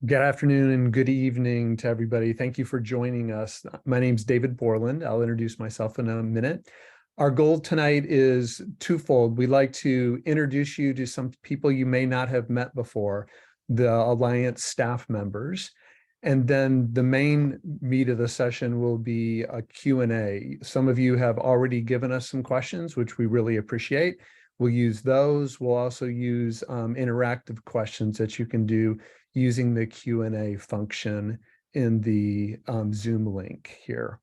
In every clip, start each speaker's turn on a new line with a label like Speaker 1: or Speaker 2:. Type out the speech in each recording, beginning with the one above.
Speaker 1: Good afternoon and good evening to everybody. Thank you for joining us. My name's David Borland. I'll introduce myself in a minute. Our goal tonight is twofold. We'd like to introduce you to some people you may not have met before, the Alliance staff members. And then the main meat of the session will be a Q&A. Some of you have already given us some questions, which we really appreciate. We'll use those. We'll also use interactive questions that you can do using the Q&A function in the Zoom link here.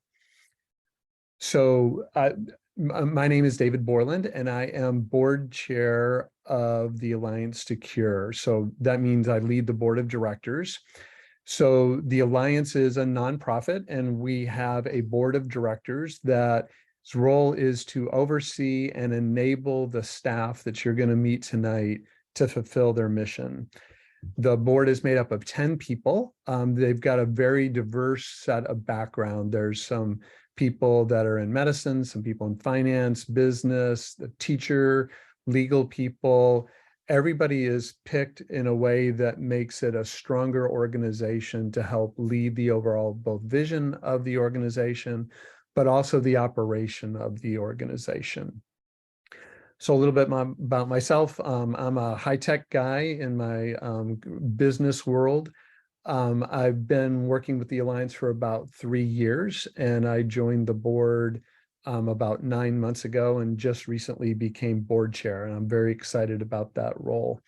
Speaker 1: So my name is David Borland, and I am board chair of the Alliance to Cure. So that means I lead the board of directors. So the Alliance is a nonprofit, and we have a board of directors that its role is to oversee and enable the staff that you're going to meet tonight to fulfill their mission. The board is made up of 10 people. They've got a very diverse set of background. There's some people that are in medicine, some people in finance, business, the teacher, legal people. Everybody is picked in a way that makes it a stronger organization to help lead the overall both vision of the organization, but also the operation of the organization. So a little bit about myself. I'm a high-tech guy in my business world. I've been working with the Alliance for about 3 years, and I joined the board about 9 months ago and just recently became board chair, and I'm very excited about that role.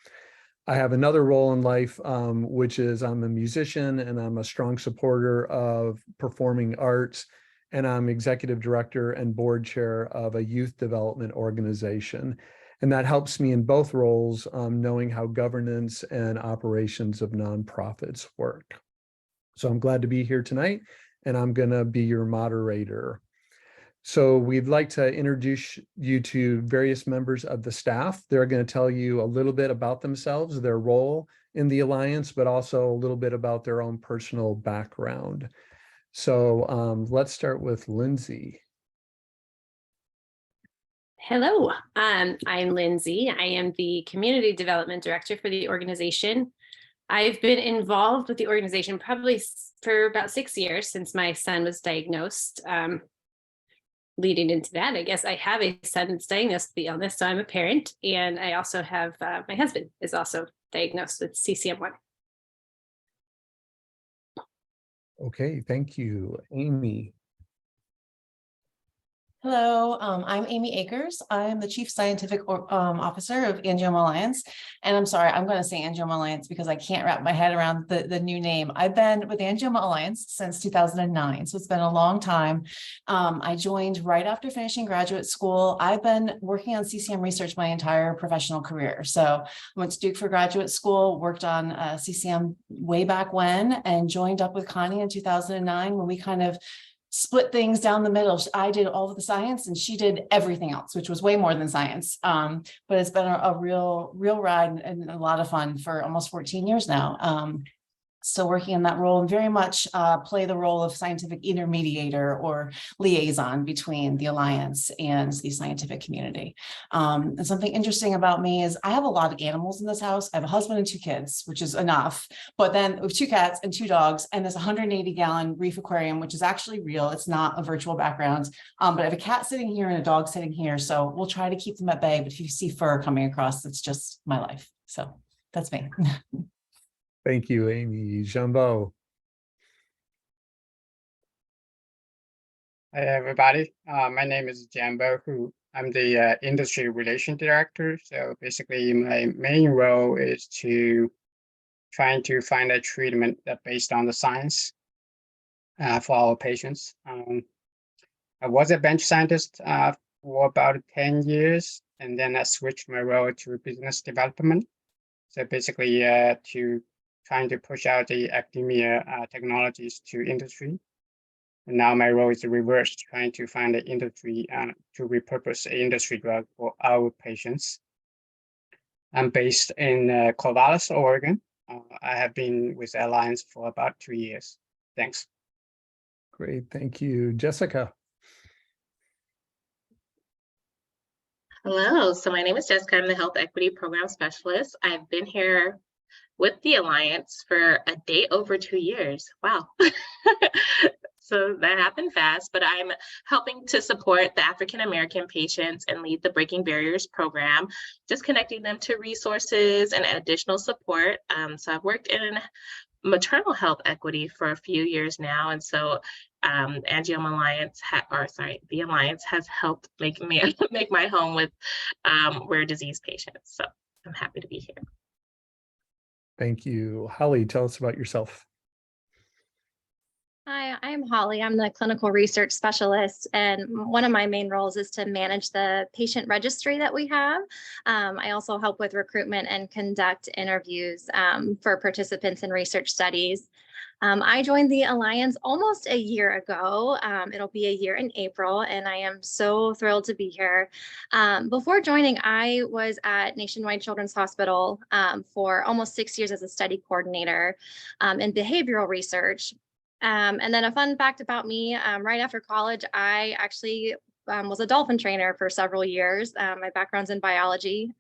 Speaker 1: I have another role in life, which is I'm a musician and I'm a strong supporter of performing arts, and I'm executive director and board chair of a youth development organization. And that helps me in both roles, knowing how governance and operations of nonprofits work. So I'm glad to be here tonight, and I'm going to be your moderator. So we'd like to introduce you to various members of the staff. They're going to tell you a little bit about themselves, their role in the Alliance, but also a little bit about their own personal background. So let's start with Lindsay.
Speaker 2: Hello, I'm Lindsay. I am the Community Development Director for the organization. I've been involved with the organization probably for about 6 years since my son was diagnosed. Leading into that, I guess I have a son that's diagnosed with the illness, so I'm a parent, and I also have my husband is also diagnosed with CCM1.
Speaker 1: Okay, thank you. Amy.
Speaker 3: Hello, I'm Amy Akers. I'm the Chief Scientific Officer of Angioma Alliance. And I'm sorry, I'm going to say Angioma Alliance because I can't wrap my head around the new name. I've been with Angioma Alliance since 2009, so it's been a long time. I joined right after finishing graduate school. I've been working on CCM research my entire professional career. So I went to Duke for graduate school, worked on CCM way back when, and joined up with Connie in 2009 when we kind of split things down the middle. I did all of the science and she did everything else, which was way more than science. But it's been a real ride and a lot of fun for almost 14 years now. Still working in that role and very much play the role of scientific intermediator or liaison between the Alliance and the scientific community. And something interesting about me is I have a lot of animals in this house. I have a husband and 2 kids, which is enough. But then we have 2 cats and 2 dogs and this 180-gallon reef aquarium, which is actually real. It's not a virtual background. But I have a cat sitting here and a dog sitting here. So we'll try to keep them at bay. But if you see fur coming across, it's just my life. So that's me.
Speaker 1: Thank you, Amy. Jambo.
Speaker 4: Hi, everybody. My name is Jambo, who I'm the industry relation director. So basically, my main role is to trying to find a treatment that based on the science for our patients. I was a bench scientist for about 10 years, and then I switched my role to business development. So basically, to trying to push out the academia technologies to industry. And now my role is reversed, trying to find an industry to repurpose an industry drug for our patients. I'm based in Corvallis, Oregon. I have been with Alliance for about 2 years. Thanks.
Speaker 1: Great, thank you. Jessica.
Speaker 5: Hello, so my name is Jessica. I'm the Health Equity Program Specialist. I've been here with the Alliance for a day over 2 years. Wow. So that happened fast, but I'm helping to support the African American patients and lead the Breaking Barriers program, just connecting them to resources and additional support. So I've worked in maternal health equity for a few years now, and so Angioma Alliance, the Alliance has helped make me make my home with rare disease patients. So I'm happy to be here.
Speaker 1: Thank you. Holly, tell us about yourself.
Speaker 6: Hi, I'm Holly. I'm the clinical research specialist, and one of my main roles is to manage the patient registry that we have. I also help with recruitment and conduct interviews for participants in research studies. I joined the Alliance almost a year ago. It'll be a year in April, and I am so thrilled to be here. Before joining, I was at Nationwide Children's Hospital for almost 6 years as a study coordinator in behavioral research. And then a fun fact about me, right after college, I actually was a dolphin trainer for several years. My background's in biology.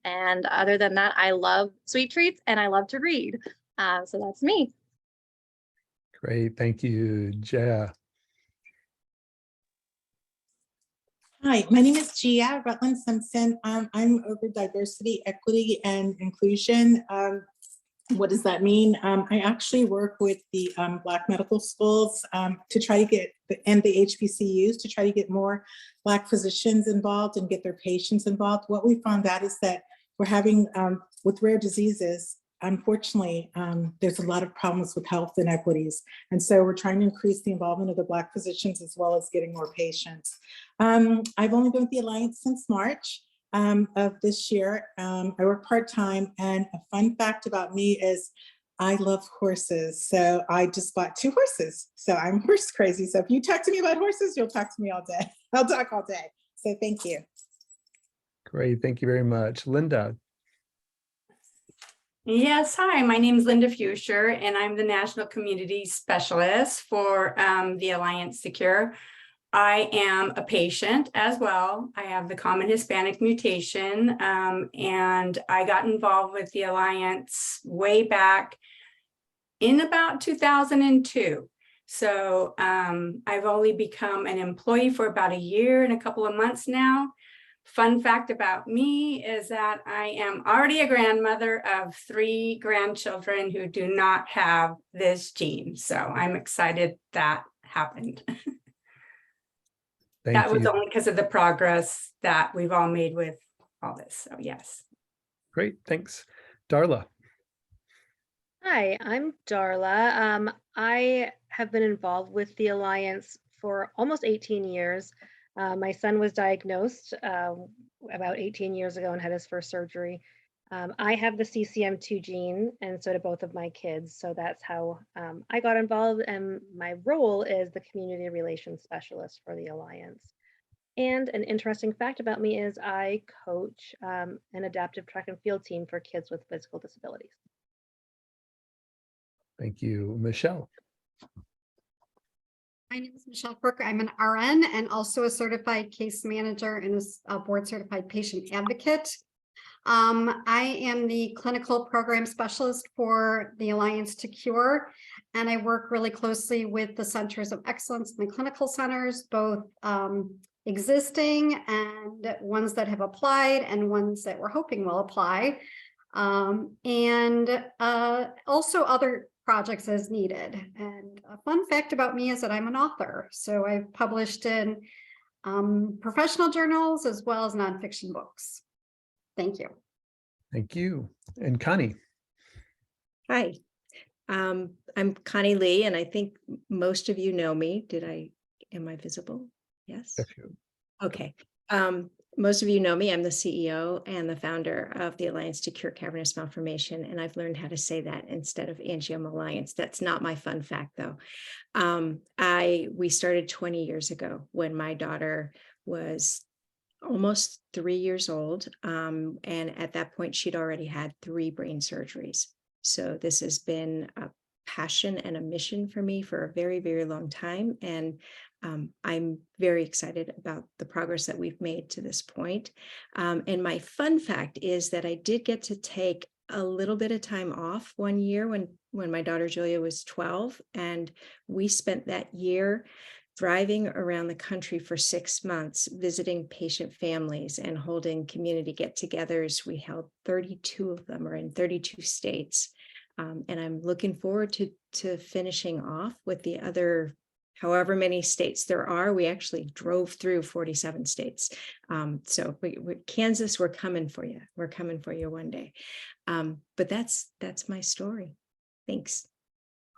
Speaker 6: And other than that, I love sweet treats and I love to read. So that's me.
Speaker 1: Great. Thank you, Jaya.
Speaker 7: Hi, my name is Gia Rutland Simpson. I'm over diversity, equity, and inclusion. What does that mean? I actually work with the Black medical schools to try to get, and the HBCUs to try to get more Black physicians involved and get their patients involved. What we found out is that we're having, with rare diseases, unfortunately, there's a lot of problems with health inequities. And so we're trying to increase the involvement of the Black physicians as well as getting more patients. I've only been with the Alliance since March of this year. I work part-time, and a fun fact about me is I love horses. So I just bought 2 horses. So I'm horse crazy. So if you talk to me about horses, you'll talk to me all day. I'll talk all day. So thank you.
Speaker 1: Great. Thank you very much. Linda.
Speaker 8: Yes, hi, my name is Linda Fuscher, and I'm the National Community Specialist for the Alliance to Cure. I am a patient as well. I have the common Hispanic mutation, and I got involved with the Alliance way back in about 2002. So I've only become an employee for about a year and a couple of months now. Fun fact about me is that I am already a grandmother of 3 grandchildren who do not have this gene. So I'm excited that happened.
Speaker 1: Thank
Speaker 8: That was
Speaker 1: you.
Speaker 8: only because of the progress that we've all made with all this. So yes.
Speaker 1: Great. Thanks. Darla.
Speaker 9: Hi, I'm Darla. I have been involved with the Alliance for almost 18 years. My son was diagnosed about 18 years ago and had his first surgery. I have the CCM2 gene, and so do both of my kids. So that's how I got involved, and my role is the community relations specialist for the Alliance. And an interesting fact about me is I coach an adaptive track and field team for kids with physical disabilities.
Speaker 1: Thank you. Michelle.
Speaker 10: My name is Michelle Crooker. I'm an RN and also a certified case manager and a board certified patient advocate. I am the clinical program specialist for the Alliance to Cure, and I work really closely with the centers of excellence and the clinical centers, both existing and ones that have applied and ones that we're hoping will apply, and also other projects as needed. And a fun fact about me is that I'm an author. So I've published in professional journals as well as nonfiction books. Thank you.
Speaker 1: Thank you. And Connie.
Speaker 11: Hi, I'm Connie Lee, and I think most of you know me. Am I visible? Yes. Okay. Most of you know me. I'm the CEO and the founder of the Alliance to Cure Cavernous Malformation, and I've learned how to say that instead of Angioma Alliance. That's not my fun fact, though. We started 20 years ago when my daughter was almost 3 years old, and at that point, she'd already had 3 brain surgeries. So this has been a passion and a mission for me for a very, very long time, and I'm very excited about the progress that we've made to this point. And my fun fact is that I did get to take a little bit of time off one year when my daughter Julia was 12, and we spent that year driving around the country for 6 months, visiting patient families and holding community get-togethers. We held 32 of them, or in 32 states. And I'm looking forward to finishing off with the other, however many states there are. We actually drove through 47 states. So Kansas, we're coming for you. We're coming for you one day. But that's my story. Thanks.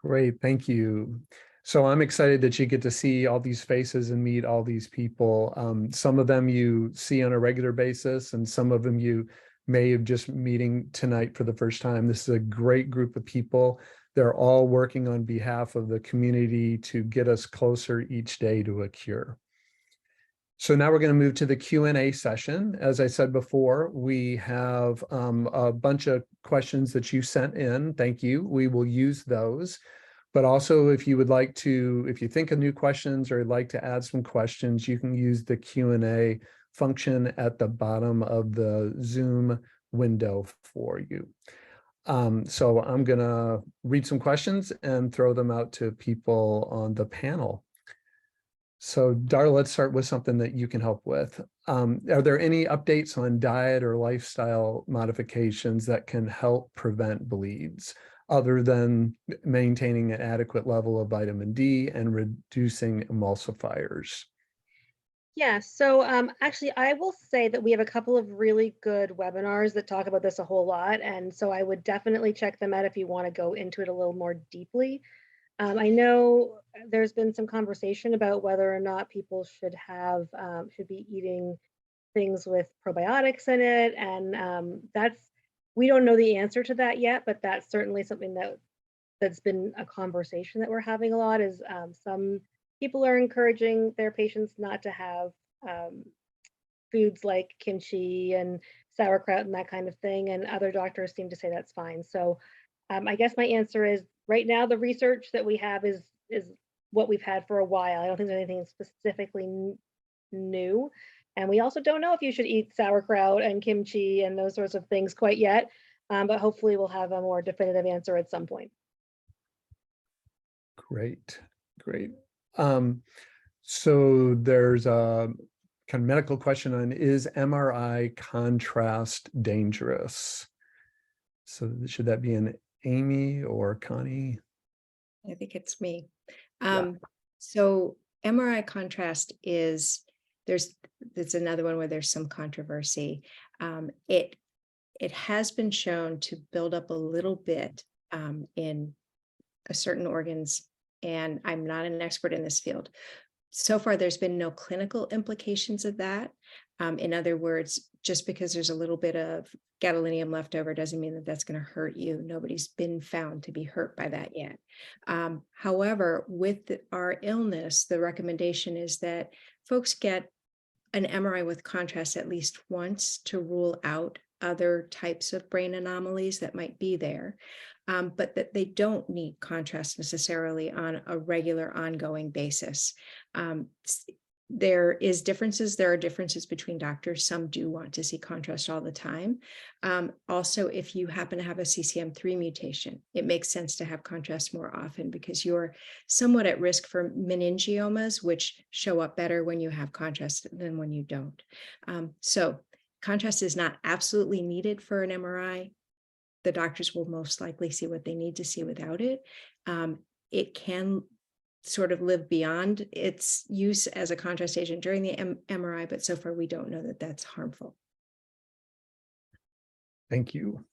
Speaker 1: Great, thank you. So I'm excited that you get to see all these faces and meet all these people. Some of them you see on a regular basis, and some of them you may have just meeting tonight for the first time. This is a great group of people. They're all working on behalf of the community to get us closer each day to a cure. So now we're going to move to the Q&A session. As I said before, we have a bunch of questions that you sent in. Thank you. We will use those. But also, if you would like to, if you think of new questions or would like to add some questions, you can use the Q&A function at the bottom of the Zoom window for you. So I'm going to read some questions and throw them out to people on the panel. So Darla, let's start with something that you can help with. Are there any updates on diet or lifestyle modifications that can help prevent bleeds, other than maintaining an adequate level of vitamin D and reducing emulsifiers?
Speaker 9: Yeah, so actually, I will say that we have a couple of really good webinars that talk about this a whole lot. And so I would definitely check them out if you want to go into it a little more deeply. I know there's been some conversation about whether or not people should have, should be eating things with probiotics in it. And we don't know the answer to that yet, but that's certainly something that's been a conversation that we're having a lot. Is some people are encouraging their patients not to have foods like kimchi and sauerkraut and that kind of thing, and other doctors seem to say that's fine. So I guess my answer is, right now the research that we have is what we've had for a while. I don't think there's anything specifically new. And we also don't know if you should eat sauerkraut and kimchi and those sorts of things quite yet, but hopefully we'll have a more definitive answer at some point.
Speaker 1: Great, great. So there's a kind of medical question on, is MRI contrast dangerous? So should that be an Amy or Connie?
Speaker 11: I think it's me.
Speaker 1: Yeah.
Speaker 11: So MRI contrast is, there's another one where there's some controversy. It has been shown to build up a little bit in certain organs, and I'm not an expert in this field. So far, there's been no clinical implications of that. In other words, just because there's a little bit of gadolinium left over doesn't mean that that's going to hurt you. Nobody's been found to be hurt by that yet. However, with our illness, the recommendation is that folks get an MRI with contrast at least once to rule out other types of brain anomalies that might be there, but that they don't need contrast necessarily on a regular ongoing basis. There are differences between doctors. Some do want to see contrast all the time. Also, if you happen to have a CCM3 mutation, it makes sense to have contrast more often because you're somewhat at risk for meningiomas, which show up better when you have contrast than when you don't. So contrast is not absolutely needed for an MRI. The doctors will most likely see what they need to see without it. It can sort of live beyond its use as a contrast agent during the MRI, but so far we don't know that that's harmful.
Speaker 1: Thank you.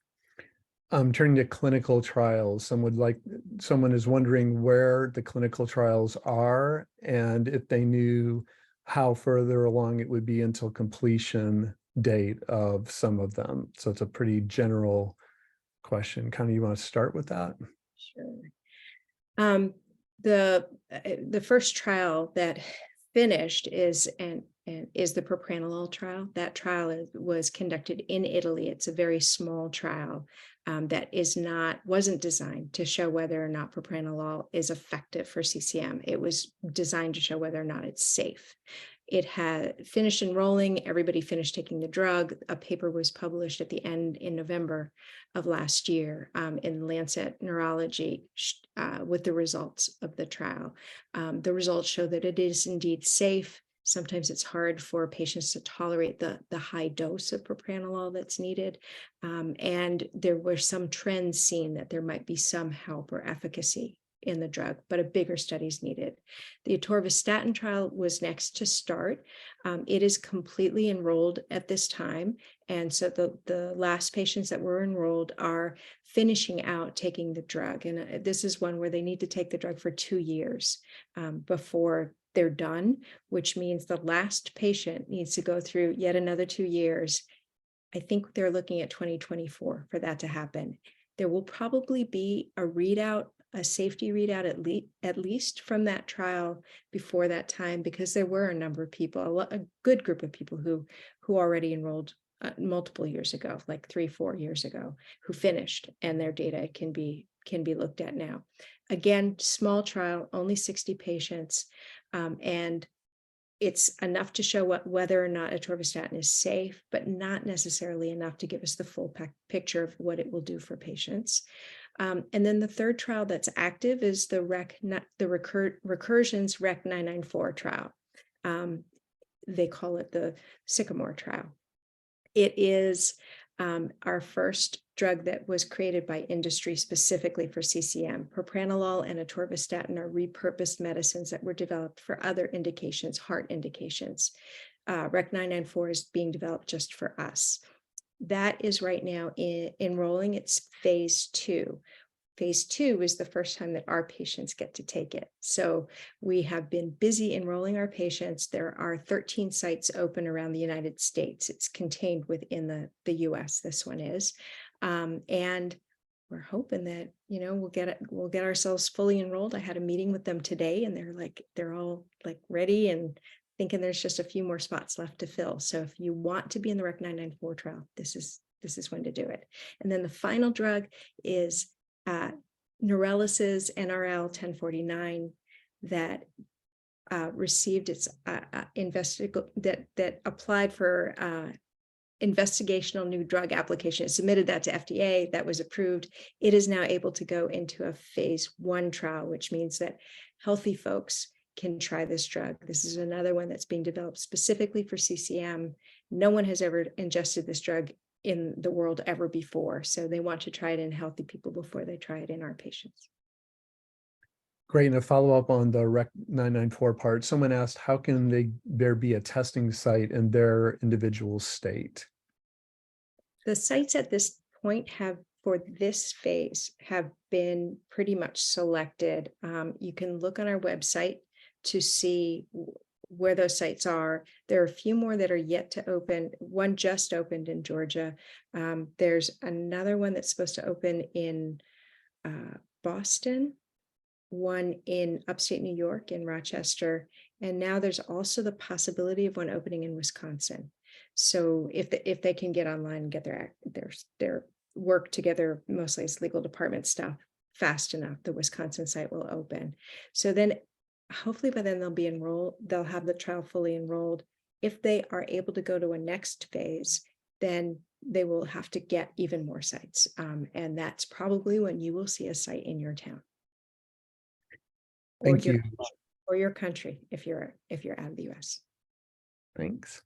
Speaker 1: Turning to clinical trials, someone is wondering where the clinical trials are and if they knew how further along it would be until completion date of some of them. So it's a pretty general question. Connie, you want to start with that?
Speaker 11: Sure. The first trial that finished is the propranolol trial. That trial was conducted in Italy. It's a very small trial that wasn't designed to show whether or not propranolol is effective for CCM. It was designed to show whether or not it's safe. It had finished enrolling, everybody finished taking the drug. A paper was published at the end in November of last year in Lancet Neurology with the results of the trial. The results show that it is indeed safe. Sometimes it's hard for patients to tolerate the high dose of propranolol that's needed. And there were some trends seen that there might be some help or efficacy in the drug, but a bigger study is needed. The atorvastatin trial was next to start. It is completely enrolled at this time. And so the last patients that were enrolled are finishing out taking the drug. And this is one where they need to take the drug for 2 years before they're done, which means the last patient needs to go through yet another 2 years. I think they're looking at 2024 for that to happen. There will probably be a readout, a safety readout at least from that trial before that time, because there were a number of people, a good group of people who already enrolled multiple years ago, like 3-4 years ago, who finished, and their data can be looked at now. Again, small trial, only 60 patients, and it's enough to show whether or not atorvastatin is safe, but not necessarily enough to give us the full picture of what it will do for patients. And then the third trial that's active is the Recursion's REC 994 trial. They call it the Sycamore trial. It is our first drug that was created by industry specifically for CCM. Propranolol and atorvastatin are repurposed medicines that were developed for other indications, heart indications. REC 994 is being developed just for us. That is right now enrolling. It's phase 2. Phase 2 is the first time that our patients get to take it. So we have been busy enrolling our patients. There are 13 sites open around the United States. It's contained within the US, this one is. And we're hoping that, we'll get ourselves fully enrolled. I had a meeting with them today, and they're all ready and thinking there's just a few more spots left to fill. So if you want to be in the REC 994 trial, this is when to do it. And then the final drug is Neurelis's NRL 1049 that received its that applied for investigational new drug application. It submitted that to FDA. That was approved. It is now able to go into a phase 1 trial, which means that healthy folks can try this drug. This is another one that's being developed specifically for CCM. No one has ever ingested this drug in the world ever before. So they want to try it in healthy people before they try it in our patients.
Speaker 1: Great. And a follow-up on the REC 994 part, someone asked, how can there be a testing site in their individual state?
Speaker 11: The sites at this point for this phase have been pretty much selected. You can look on our website to see where those sites are. There are a few more that are yet to open. One just opened in Georgia. There's another one that's supposed to open in Boston, one in upstate New York in Rochester, and now there's also the possibility of one opening in Wisconsin. So if they can get online and get their work together, mostly as legal department stuff, fast enough, the Wisconsin site will open. So then hopefully by then they'll have the trial fully enrolled. If they are able to go to a next phase, then they will have to get even more sites. And that's probably when you will see a site in your town.
Speaker 1: Thank you.
Speaker 11: Or your country, if you're out of the US.
Speaker 1: Thanks.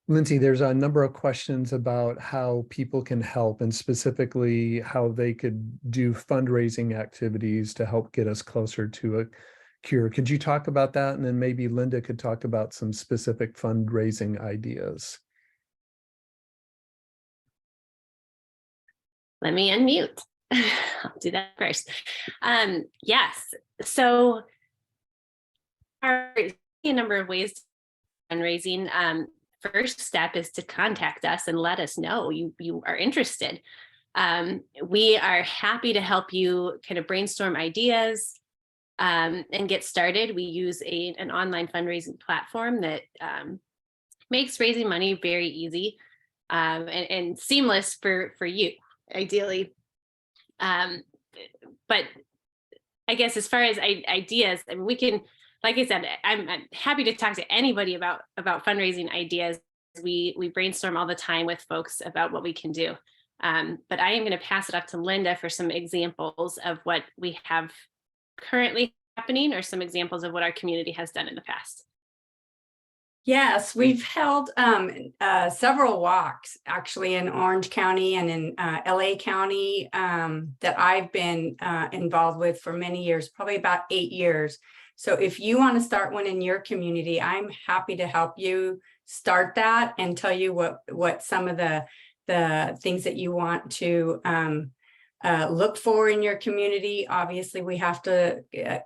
Speaker 1: Lindsay, there's a number of questions about how people can help, and specifically how they could do fundraising activities to help get us closer to a cure. Could you talk about that? And then maybe Linda could talk about some specific fundraising ideas.
Speaker 2: Let me unmute. I'll do that first. Yes. So there are a number of ways to fundraising. First step is to contact us and let us know you are interested. We are happy to help you kind of brainstorm ideas and get started. We use an online fundraising platform that makes raising money very easy and seamless for you, ideally. But I guess as far as ideas, I mean, we can like I said, I'm happy to talk to anybody about fundraising ideas. We brainstorm all the time with folks about what we can do. But I am going to pass it up to Linda for some examples of what we have currently happening, or some examples of what our community has done in the past.
Speaker 8: Yes, we've held several walks actually in Orange County and in LA County that I've been involved with for many years, probably about 8 years. So if you want to start one in your community, I'm happy to help you start that and tell you what some of the things that you want to look for in your community. Obviously, we have to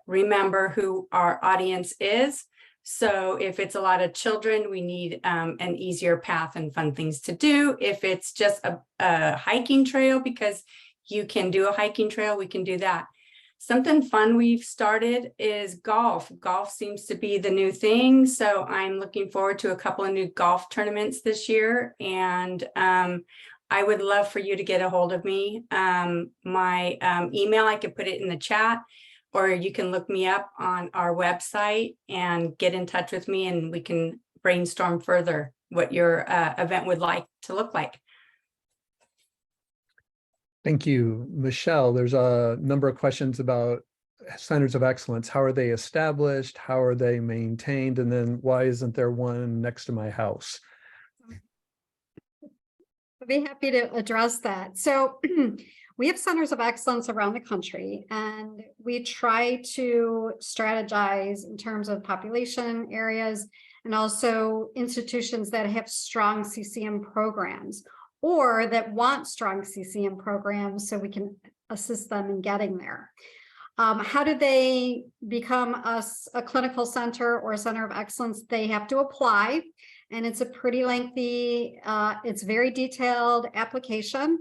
Speaker 8: remember who our audience is. So if it's a lot of children, we need an easier path and fun things to do. If it's just a hiking trail, because you can do a hiking trail, we can do that. Something fun we've started is golf. Golf seems to be the new thing. So I'm looking forward to a couple of new golf tournaments this year. And I would love for you to get a hold of me. My email, I could put it in the chat, or you can look me up on our website and get in touch with me, and we can brainstorm further what your event would like to look like.
Speaker 1: Thank you, Michelle. There's a number of questions about centers of excellence. How are they established? How are they maintained? And then why isn't there one next to my house?
Speaker 10: I'd be happy to address that. So we have centers of excellence around the country, and we try to strategize in terms of population areas and also institutions that have strong CCM programs or that want strong CCM programs so we can assist them in getting there. How do they become a clinical center or a center of excellence? They have to apply, and it's a pretty lengthy, it's very detailed application.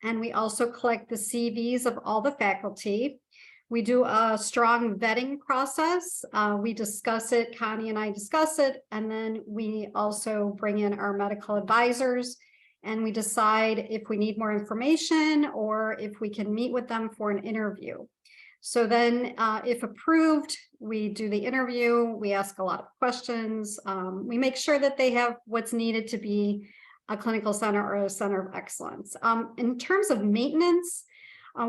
Speaker 10: And we also collect the CVs of all the faculty. We do a strong vetting process. We discuss it, Connie and I discuss it, and then we also bring in our medical advisors, and we decide if we need more information or if we can meet with them for an interview. So then if approved, we do the interview, we ask a lot of questions. We make sure that they have what's needed to be a clinical center or a center of excellence. In terms of maintenance,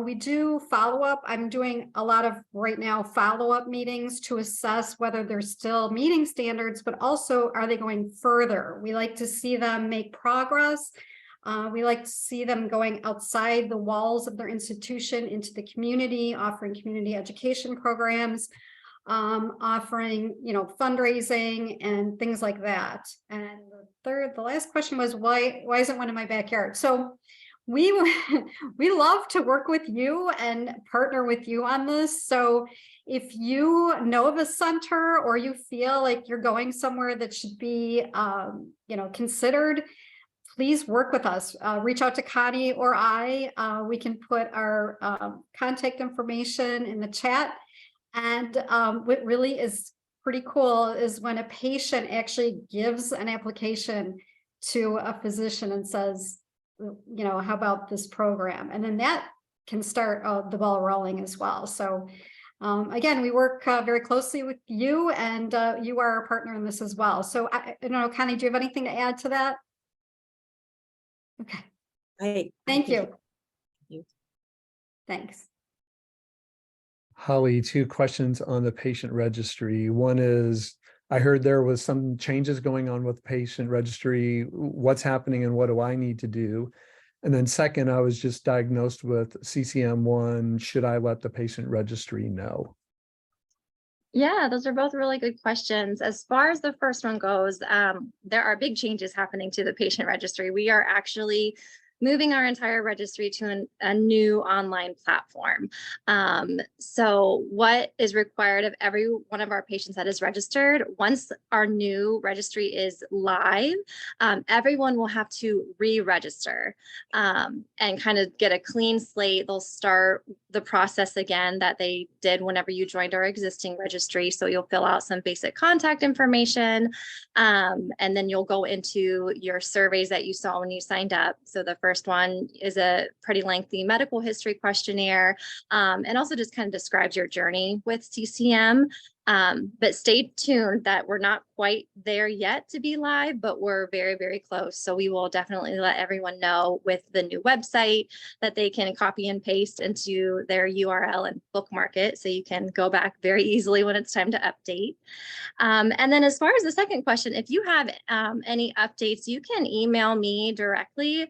Speaker 10: we do follow-up. I'm doing a lot of right now follow-up meetings to assess whether they're still meeting standards, but also are they going further? We like to see them make progress. We like to see them going outside the walls of their institution into the community, offering community education programs, offering, fundraising and things like that. And the last question was why isn't one in my backyard? So we love to work with you and partner with you on this. So if you know of a center or you feel like you're going somewhere that should be, considered, please work with us. Reach out to Connie or I. We can put our contact information in the chat. And what really is pretty cool is when a patient actually gives an application to a physician and says, how about this program? And then that can start the ball rolling as well. So again, we work very closely with you, and you are our partner in this as well. So I don't know, Connie, do you have anything to add to that? Okay. Thank you. Thanks.
Speaker 1: Holly, 2 questions on the patient registry. One is, I heard there was some changes going on with the patient registry. What's happening and what do I need to do? And then second, I was just diagnosed with CCM1. Should I let the patient registry know?
Speaker 6: Yeah, those are both really good questions. As far as the first one goes, there are big changes happening to the patient registry. We are actually moving our entire registry to a new online platform. So what is required of every one of our patients that is registered, once our new registry is live, everyone will have to re-register and kind of get a clean slate. They'll start the process again that they did whenever you joined our existing registry. So you'll fill out some basic contact information, and then you'll go into your surveys that you saw when you signed up. So the first one is a pretty lengthy medical history questionnaire, and also just kind of describes your journey with CCM. But stay tuned that we're not quite there yet to be live, but we're very, very close. So we will definitely let everyone know with the new website that they can copy and paste into their URL and bookmark it. So you can go back very easily when it's time to update. And then as far as the second question, if you have any updates, you can email me directly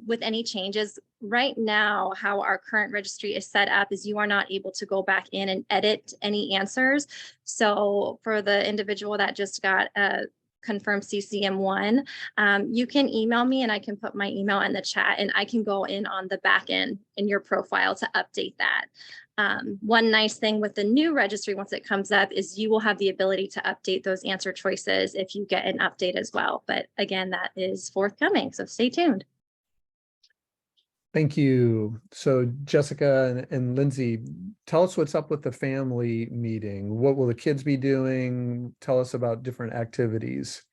Speaker 6: with any changes. Right now, how our current registry is set up is you are not able to go back in and edit any answers. So for the individual that just got a confirmed CCM1, you can email me and I can put my email in the chat and I can go in on the back end in your profile to update that. One nice thing with the new registry, once it comes up, is you will have the ability to update those answer choices if you get an update as well. But again, that is forthcoming, so stay tuned.
Speaker 1: Thank you. So Jessica and Lindsay, tell us what's up with the family meeting. What will the kids be doing? Tell us about different activities.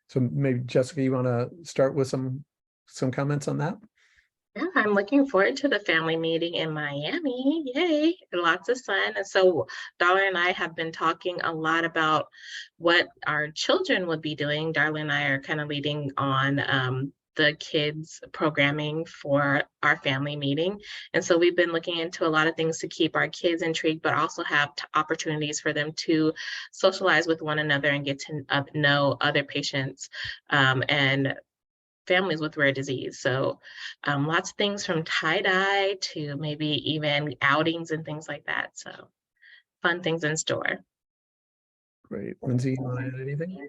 Speaker 1: So maybe Jessica, you want to start with some comments on that?
Speaker 5: Yeah, I'm looking forward to the family meeting in Miami. Yay, lots of fun. And so Darla and I have been talking a lot about what our children would be doing. Darla and I are kind of leading on the kids programming for our family meeting. And so we've been looking into a lot of things to keep our kids intrigued, but also have opportunities for them to socialize with one another and get to know other patients and families with rare disease. So lots of things from tie-dye to maybe even outings and things like that. So fun things in store.
Speaker 1: Great. Lindsay, you want to add anything?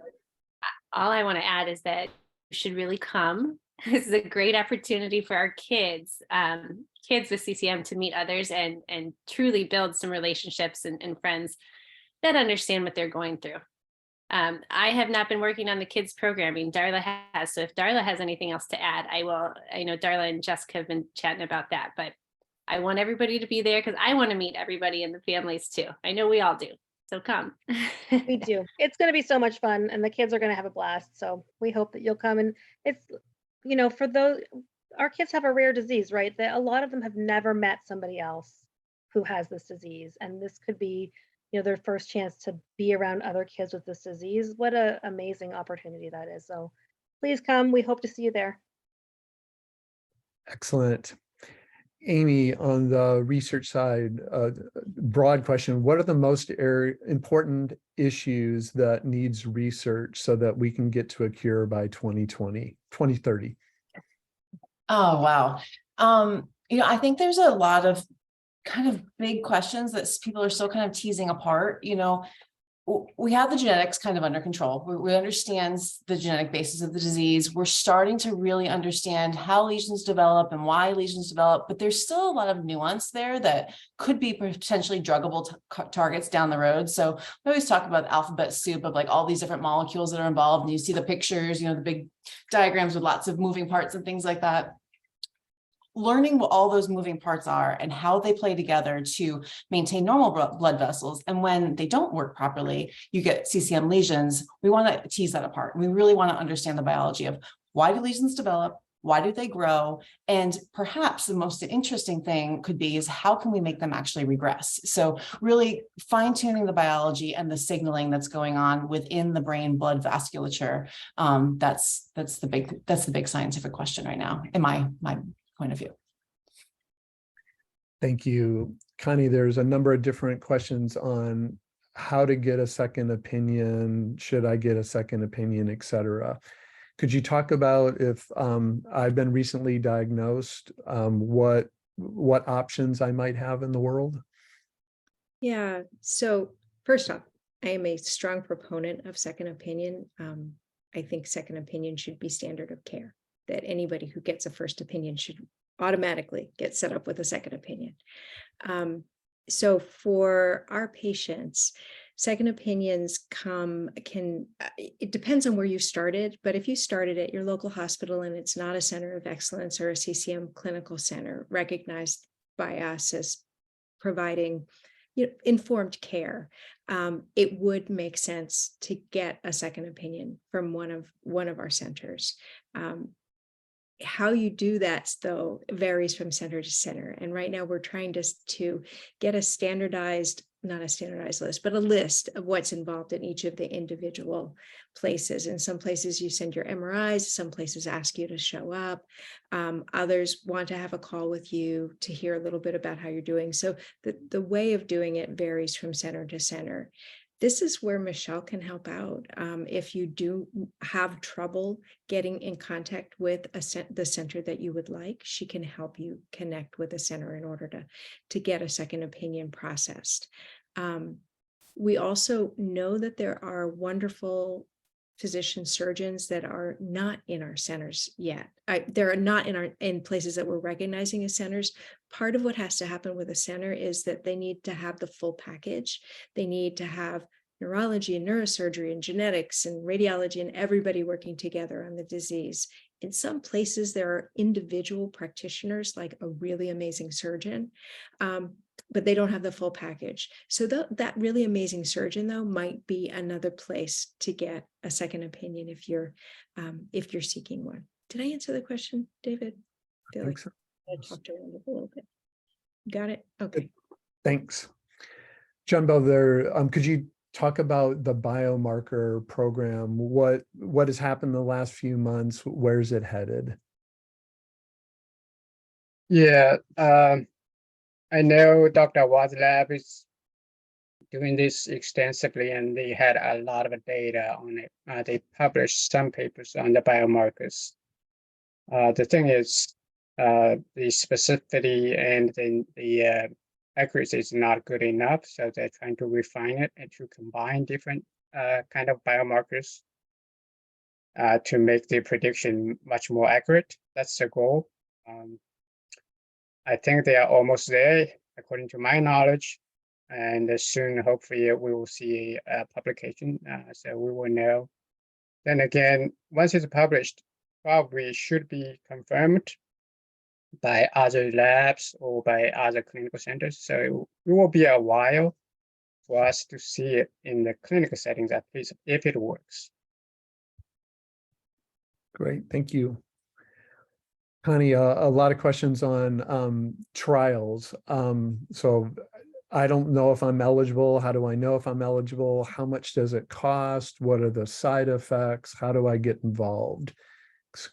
Speaker 2: All I want to add is that you should really come. This is a great opportunity for our kids, kids with CCM, to meet others and truly build some relationships and friends that understand what they're going through. I have not been working on the kids programming. Darla has. So if Darla has anything else to add, I will. I know Darla and Jessica have been chatting about that, but I want everybody to be there because I want to meet everybody in the families too. I know we all do. So come.
Speaker 9: We do. It's going to be so much fun and the kids are going to have a blast. So we hope that you'll come. And it's, you know, for those, our kids have a rare disease, right? That a lot of them have never met somebody else who has this disease. And this could be, you know, their first chance to be around other kids with this disease. What an amazing opportunity that is. So please come. We hope to see you there.
Speaker 1: Excellent. Amy, on the research side, broad question, what are the most important issues that needs research so that we can get to a cure by 2030?
Speaker 3: Oh, wow. You know, I think there's a lot of kind of big questions that people are still kind of teasing apart. You know, we have the genetics kind of under control. We understand the genetic basis of the disease. We're starting to really understand how lesions develop and why lesions develop, but there's still a lot of nuance there that could be potentially druggable targets down the road. So we always talk about the alphabet soup of like all these different molecules that are involved, and you see the pictures, you know, the big diagrams with lots of moving parts and things like that. Learning what all those moving parts are and how they play together to maintain normal blood vessels. And when they don't work properly, you get CCM lesions. We want to tease that apart. We really want to understand the biology of why do lesions develop? Why do they grow? And perhaps the most interesting thing could be is how can we make them actually regress? So really fine-tuning the biology and the signaling that's going on within the brain blood vasculature. That's the big scientific question right now, in my point of view.
Speaker 1: Thank you. Connie, there's a number of different questions on how to get a second opinion, should I get a second opinion, et cetera. Could you talk about if I've been recently diagnosed, what options I might have in the world?
Speaker 11: Yeah, so first off, I am a strong proponent of second opinion. I think second opinion should be standard of care, that anybody who gets a first opinion should automatically get set up with a second opinion. So for our patients, second opinions it depends on where you started, but if you started at your local hospital and it's not a center of excellence or a CCM clinical center recognized by us as providing informed care, it would make sense to get a second opinion from one of our centers. How you do that, though, varies from center to center. And right now we're trying to get a standardized not a standardized list, but a list of what's involved in each of the individual places. In some places you send your MRIs, some places ask you to show up. Others want to have a call with you to hear a little bit about how you're doing. So the way of doing it varies from center to center. This is where Michelle can help out. If you do have trouble getting in contact with the center that you would like, she can help you connect with a center in order to get a second opinion processed. We also know that there are wonderful physician surgeons that are not in our centers yet. They're not in places that we're recognizing as centers. Part of what has to happen with a center is that they need to have the full package. They need to have neurology and neurosurgery and genetics and radiology and everybody working together on the disease. In some places, there are individual practitioners, like a really amazing surgeon, but they don't have the full package. So that really amazing surgeon, though, might be another place to get a second opinion if you're seeking one. Did I answer the question, David?
Speaker 1: I think so.
Speaker 11: I talked around it a little bit. Got it? Okay.
Speaker 1: Thanks. Jumbo, there, could you talk about the biomarker program? What has happened in the last few months? Where's it headed?
Speaker 4: Yeah, I know Dr. Awad's lab is doing this extensively, and they had a lot of data on it. They published some papers on the biomarkers. The thing is, the specificity and the accuracy is not good enough, so they're trying to refine it and to combine different kind of biomarkers to make the prediction much more accurate. That's the goal. I think they are almost there, according to my knowledge, and soon, hopefully, we will see a publication, so we will know. Then again, once it's published, probably should be confirmed by other labs or by other clinical centers. So it will be a while for us to see it in the clinical settings, at least if it works.
Speaker 1: Great, thank you. Connie, a lot of questions on trials. So I don't know if I'm eligible. How do I know if I'm eligible? How much does it cost? What are the side effects? How do I get involved?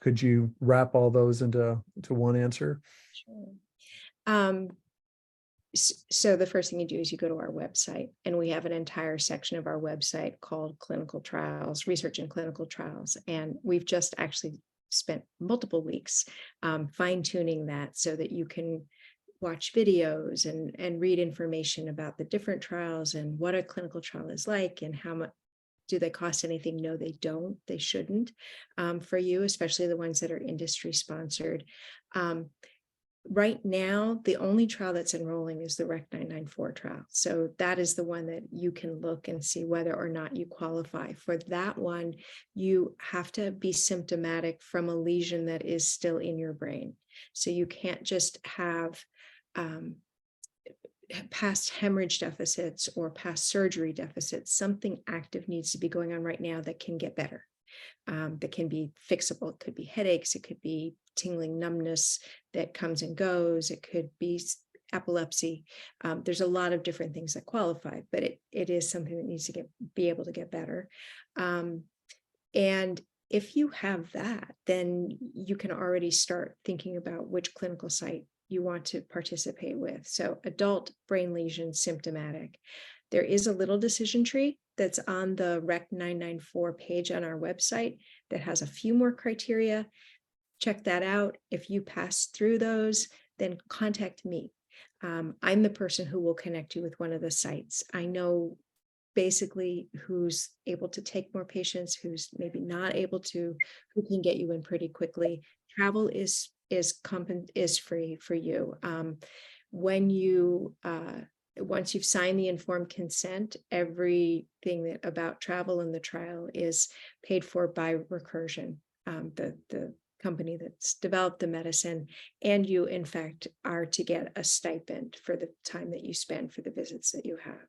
Speaker 1: Could you wrap all those into one answer?
Speaker 11: Sure. So the first thing you do is you go to our website, and we have an entire section of our website called Clinical Trials, Research and Clinical Trials. And we've just actually spent multiple weeks fine-tuning that so that you can watch videos and read information about the different trials and what a clinical trial is like and how much. Do they cost anything? No, they don't. They shouldn't for you, especially the ones that are industry sponsored. Right now, the only trial that's enrolling is the REC 994 trial. So that is the one that you can look and see whether or not you qualify. For that one, you have to be symptomatic from a lesion that is still in your brain. So you can't just have past hemorrhage deficits or past surgery deficits. Something active needs to be going on right now that can get better, that can be fixable. It could be headaches, it could be tingling numbness that comes and goes, it could be epilepsy. There's a lot of different things that qualify, but it is something that needs to be able to get better. And if you have that, then you can already start thinking about which clinical site you want to participate with. So adult brain lesion symptomatic. There is a little decision tree that's on the REC 994 page on our website that has a few more criteria. Check that out. If you pass through those, then contact me. I'm the person who will connect you with one of the sites. I know basically who's able to take more patients, who's maybe not able to, who can get you in pretty quickly. Travel is free for you. When you once you've signed the informed consent, everything about travel and the trial is paid for by Recursion, the company that's developed the medicine, and you in fact are to get a stipend for the time that you spend for the visits that you have.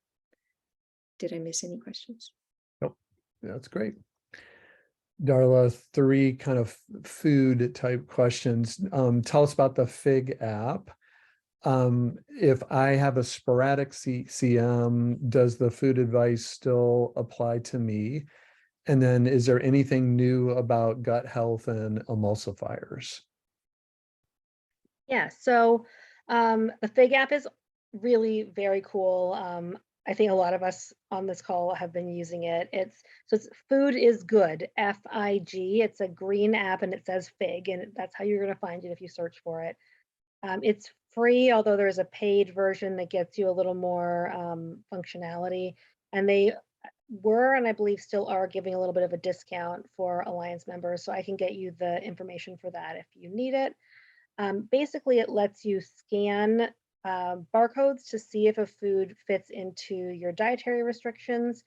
Speaker 11: Did I miss any questions?
Speaker 1: Nope, that's great. Darla, 3 kind of food type questions. Tell us about the FIG app. If I have a sporadic CCM, does the food advice still apply to me? And then is there anything new about gut health and emulsifiers?
Speaker 9: Yeah, so the FIG app is really very cool. I think a lot of us on this call have been using it. It's Food is Good, FIG. It's a green app and it says FIG, and that's how you're going to find it if you search for it. It's free, although there's a paid version that gets you a little more functionality. And they were, and I believe still are, giving a little bit of a discount for Alliance members. So I can get you the information for that if you need it. Basically, it lets you scan barcodes to see if a food fits into your dietary restrictions.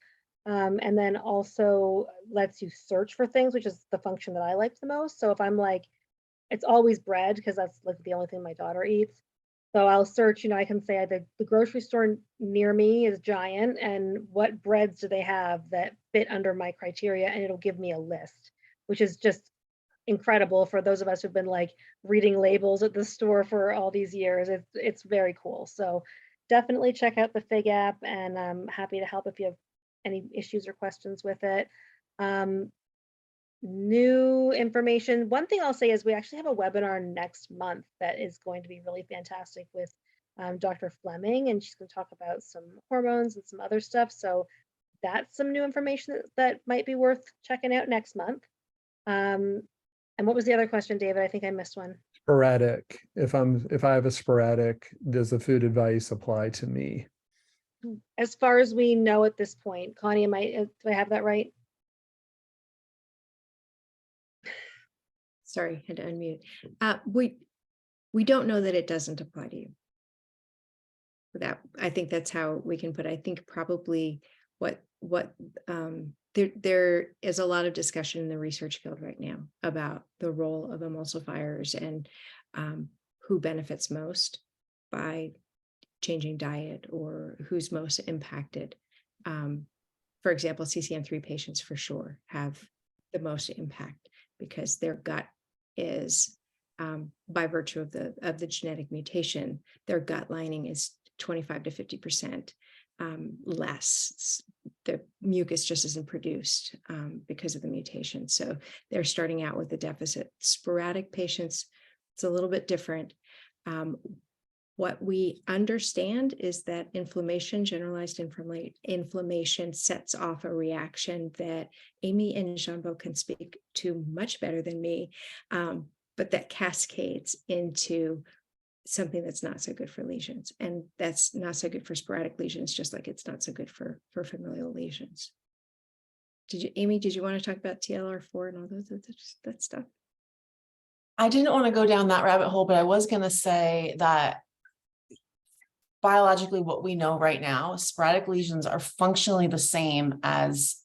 Speaker 9: And then also lets you search for things, which is the function that I like the most. So if I'm like, it's always bread because that's like the only thing my daughter eats. So I'll search, I can say the grocery store near me is Giant, and what breads do they have that fit under my criteria? And it'll give me a list, which is just incredible for those of us who've been like reading labels at the store for all these years. It's very cool. So definitely check out the FIG app, and I'm happy to help if you have any issues or questions with it. New information. One thing I'll say is we actually have a webinar next month that is going to be really fantastic with Dr. Fleming, and she's going to talk about some hormones and some other stuff. So that's some new information that might be worth checking out next month. And what was the other question, David? I think I missed one.
Speaker 1: Sporadic. If I have a sporadic, does the food advice apply to me?
Speaker 9: As far as we know at this point, Connie, do I have that right?
Speaker 11: Sorry, had to unmute. We don't know that it doesn't apply to you. That, I think that's how we can put it. I think probably there is a lot of discussion in the research field right now about the role of emulsifiers and who benefits most by changing diet or who's most impacted. For example, CCM3 patients for sure have the most impact because their gut is, by virtue of the genetic mutation, their gut lining is 25 to 50% less. The mucus just isn't produced because of the mutation. So they're starting out with a deficit. Sporadic patients, it's a little bit different. What we understand is that inflammation, generalized inflammation, sets off a reaction that Amy and Jambo can speak to much better than me, but that cascades into something that's not so good for lesions. And that's not so good for sporadic lesions, just like it's not so good for familial lesions. Amy, did you want to talk about TLR4 and all that stuff?
Speaker 3: I didn't want to go down that rabbit hole, but I was going to say that biologically, what we know right now, sporadic lesions are functionally the same as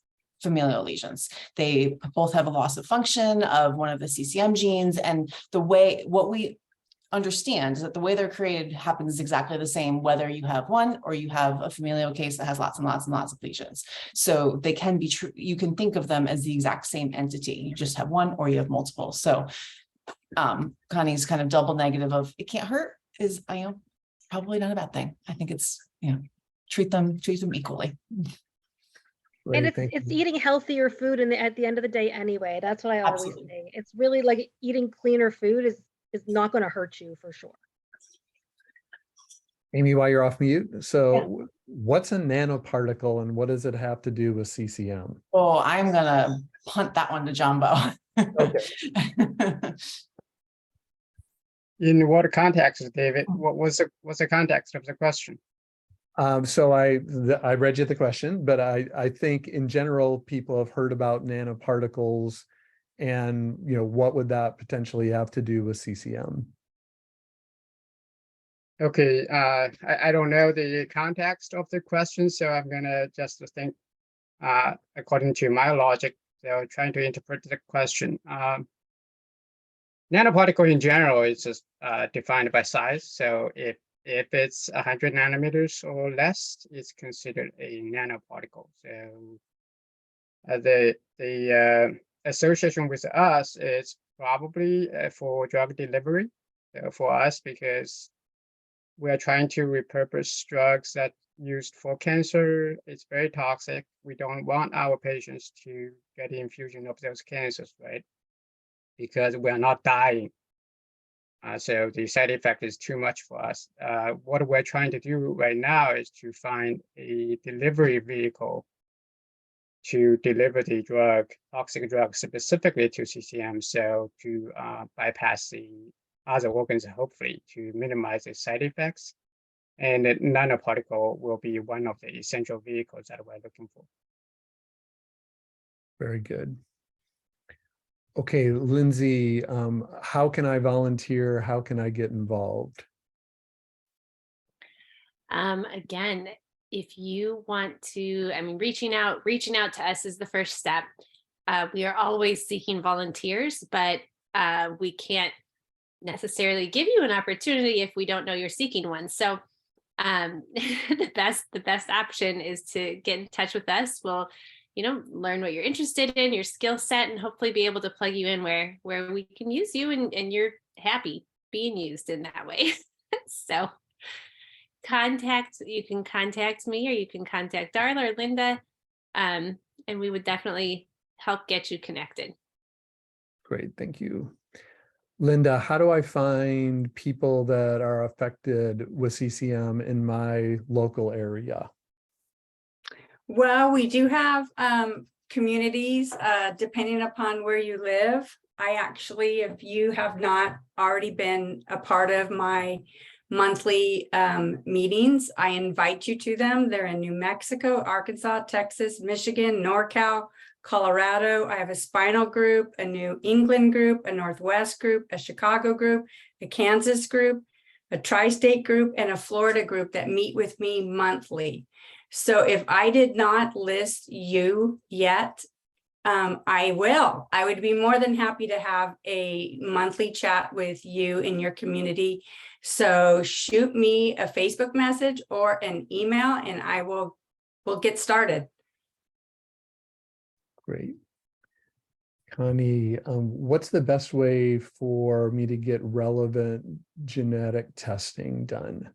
Speaker 3: familial lesions. They both have a loss of function of one of the CCM genes, and what we understand is that the way they're created happens exactly the same, whether you have one or you have a familial case that has lots and lots and lots of lesions. So they can be true. You can think of them as the exact same entity. You just have one or you have multiple. So Connie's kind of double negative of it can't hurt is, probably not a bad thing. I think it's, treat them equally.
Speaker 9: And it's eating healthier food at the end of the day anyway. That's what I always say. It's really like eating cleaner food is not going to hurt you for sure.
Speaker 1: Amy, while you're off mute, so what's a nanoparticle and what does it have to do with CCM?
Speaker 3: Oh, I'm gonna punt that one to Jambo.
Speaker 1: Okay.
Speaker 4: In what context, David? What's the context of the question?
Speaker 1: So I read you the question, but I think in general, people have heard about nanoparticles and, what would that potentially have to do with CCM?
Speaker 4: Okay, I don't know the context of the question, so I'm gonna just think according to my logic, so trying to interpret the question. Nanoparticle in general is just defined by size. So if it's 100 nanometers or less, it's considered a nanoparticle. So the association with us is probably for drug delivery for us, because we're trying to repurpose drugs that used for cancer. It's very toxic. We don't want our patients to get the infusion of those cancers, right? Because we're not dying. So the side effect is too much for us. What we're trying to do right now is to find a delivery vehicle to deliver the drug, toxic drug, specifically to CCM, so to bypass the other organs, hopefully, to minimize the side effects. And the nanoparticle will be one of the essential vehicles that we're looking for.
Speaker 1: Very good. Okay, Lindsay, how can I volunteer? How can I get involved?
Speaker 2: Again, if you want to, I mean, reaching out to us is the first step. We are always seeking volunteers, but we can't necessarily give you an opportunity if we don't know you're seeking one. So the best option is to get in touch with us. We'll, learn what you're interested in, your skill set, and hopefully be able to plug you in where we can use you and you're happy being used in that way. So you can contact me, or you can contact Darla or Linda, and we would definitely help get you connected.
Speaker 1: Great, thank you. Linda, how do I find people that are affected with CCM in my local area?
Speaker 8: Well, we do have communities depending upon where you live. I actually, if you have not already been a part of my monthly meetings, I invite you to them. They're in New Mexico, Arkansas, Texas, Michigan, NorCal, Colorado. I have a spinal group, a New England group, a Northwest group, a Chicago group, a Kansas group, a tri-state group, and a Florida group that meet with me monthly. So if I did not list you yet, I will. I would be more than happy to have a monthly chat with you in your community. So shoot me a Facebook message or an email, and we'll get started.
Speaker 1: Great. Connie, what's the best way for me to get relevant genetic testing done?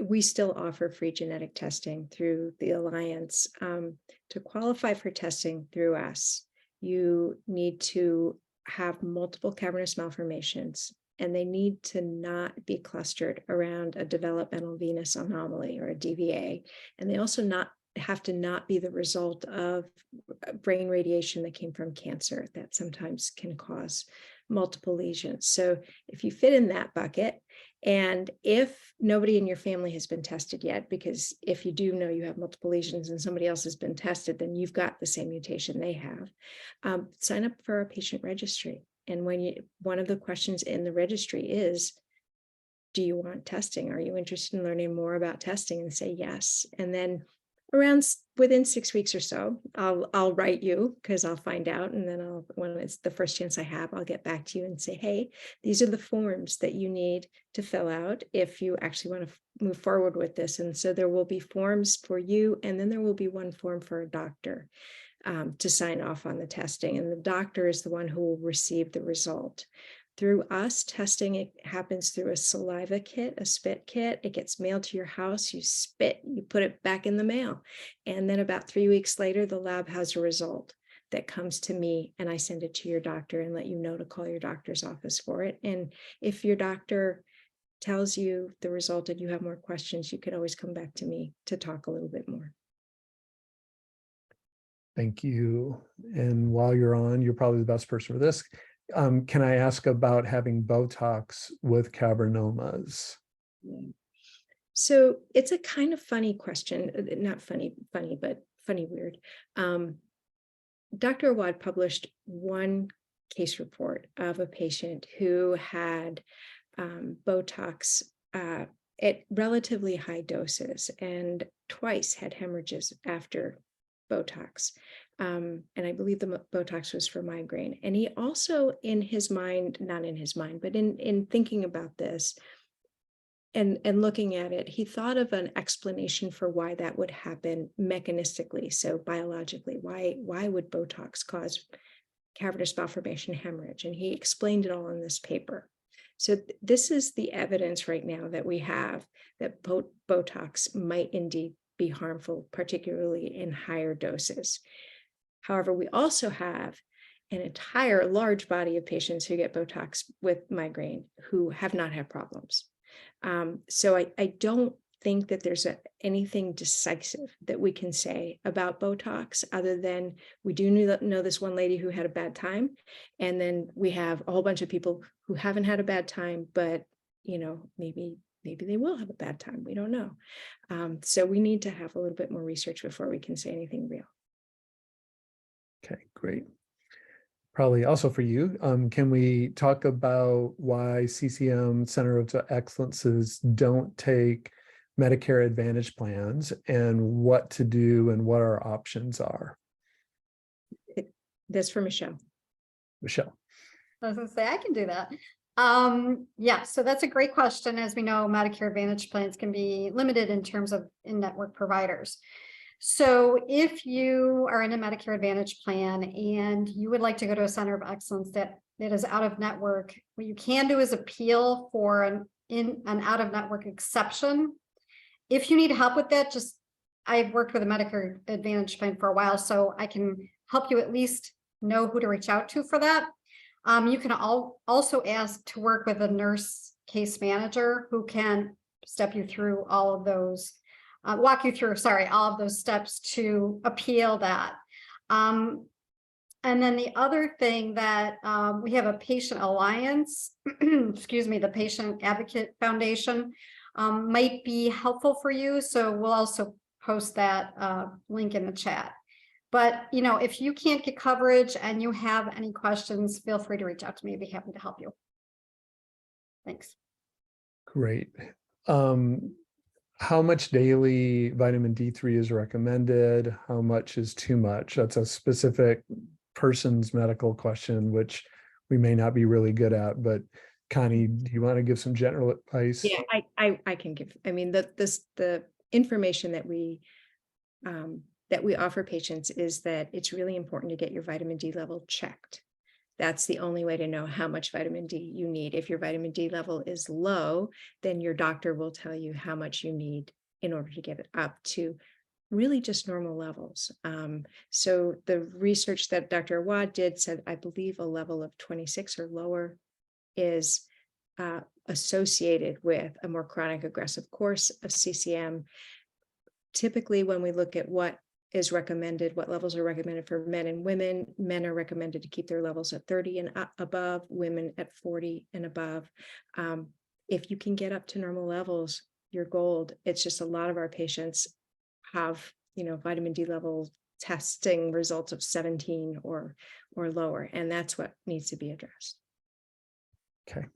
Speaker 11: We still offer free genetic testing through the Alliance. To qualify for testing through us, you need to have multiple cavernous malformations, and they need to not be clustered around a developmental venous anomaly or a DVA. And they also have to not be the result of brain radiation that came from cancer that sometimes can cause multiple lesions. So if you fit in that bucket, and if nobody in your family has been tested yet, because if you do know you have multiple lesions and somebody else has been tested, then you've got the same mutation they have, sign up for a patient registry. And one of the questions in the registry is, do you want testing? Are you interested in learning more about testing? And say yes. And then within 6 weeks or so, I'll write you, because I'll find out, and then when it's the first chance I have, I'll get back to you and say, hey, these are the forms that you need to fill out if you actually want to move forward with this. And so there will be forms for you, and then there will be one form for a doctor to sign off on the testing, and the doctor is the one who will receive the result. Through us, testing, it happens through a saliva kit, a spit kit. It gets mailed to your house. You spit, you put it back in the mail. And then about 3 weeks later, the lab has a result that comes to me, and I send it to your doctor and let you know to call your doctor's office for it. And if your doctor tells you the result and you have more questions, you can always come back to me to talk a little bit more.
Speaker 1: Thank you. And while you're on, you're probably the best person for this. Can I ask about having Botox with cavernomas?
Speaker 11: So it's a kind of funny question, not funny, but funny, weird. Dr. Awad published one case report of a patient who had Botox at relatively high doses and twice had hemorrhages after Botox. And I believe the Botox was for migraine. And he also, in his mind, not in his mind, but in thinking about this and looking at it, he thought of an explanation for why that would happen mechanistically. So biologically, why would Botox cause cavernous malformation hemorrhage? And he explained it all in this paper. So this is the evidence right now that we have that Botox might indeed be harmful, particularly in higher doses. However, we also have an entire large body of patients who get Botox with migraine who have not had problems. So I don't think that there's anything decisive that we can say about Botox other than we do know this one lady who had a bad time. And then we have a whole bunch of people who haven't had a bad time, but maybe they will have a bad time. We don't know. So we need to have a little bit more research before we can say anything real.
Speaker 1: Okay, great. Probably also for you, can we talk about why CCM Center of Excellences don't take Medicare Advantage plans and what to do and what our options are?
Speaker 11: That's for Michelle.
Speaker 1: Michelle.
Speaker 10: I was gonna say, I can do that. Yeah, so that's a great question. As we know, Medicare Advantage plans can be limited in terms of in-network providers. So if you are in a Medicare Advantage plan and you would like to go to a center of excellence that is out of network, what you can do is appeal for an out of network exception. If you need help with that, I've worked with a Medicare Advantage plan for a while, so I can help you at least know who to reach out to for that. You can also ask to work with a nurse case manager who can step you through all of those, walk you through, all of those steps to appeal that. And then the other thing that we have a patient alliance, excuse me, the Patient Advocate Foundation might be helpful for you. So we'll also post that link in the chat. But, if you can't get coverage and you have any questions, feel free to reach out to me. I'd be happy to help you. Thanks.
Speaker 1: Great. How much daily vitamin D3 is recommended? How much is too much? That's a specific person's medical question, which we may not be really good at, but Connie, do you want to give some general advice?
Speaker 11: Yeah, I can give, the information that we offer patients is that it's really important to get your vitamin D level checked. That's the only way to know how much vitamin D you need. If your vitamin D level is low, then your doctor will tell you how much you need in order to get it up to really just normal levels. So the research that Dr. Awad did said, I believe a level of 26 or lower is associated with a more chronic aggressive course of CCM. Typically, when we look at what is recommended, what levels are recommended for men and women, men are recommended to keep their levels at 30 and above, women at 40 and above. If you can get up to normal levels, you're gold. It's just a lot of our patients have, vitamin D level testing results of 17 or lower, and that's what needs to be addressed.
Speaker 1: Okay.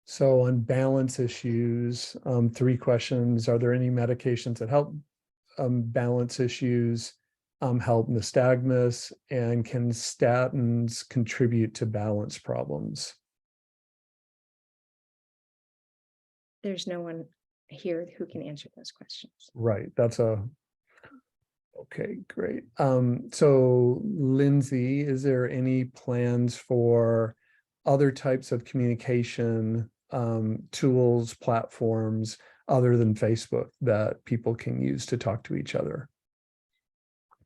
Speaker 1: So on balance issues, 3 questions. Are there any medications that help balance issues, help nystagmus, and can statins contribute to balance problems?
Speaker 11: There's no one here who can answer those questions.
Speaker 1: Right. Okay, great. So Lindsay, is there any plans for other types of communication tools, platforms, other than Facebook that people can use to talk to each other?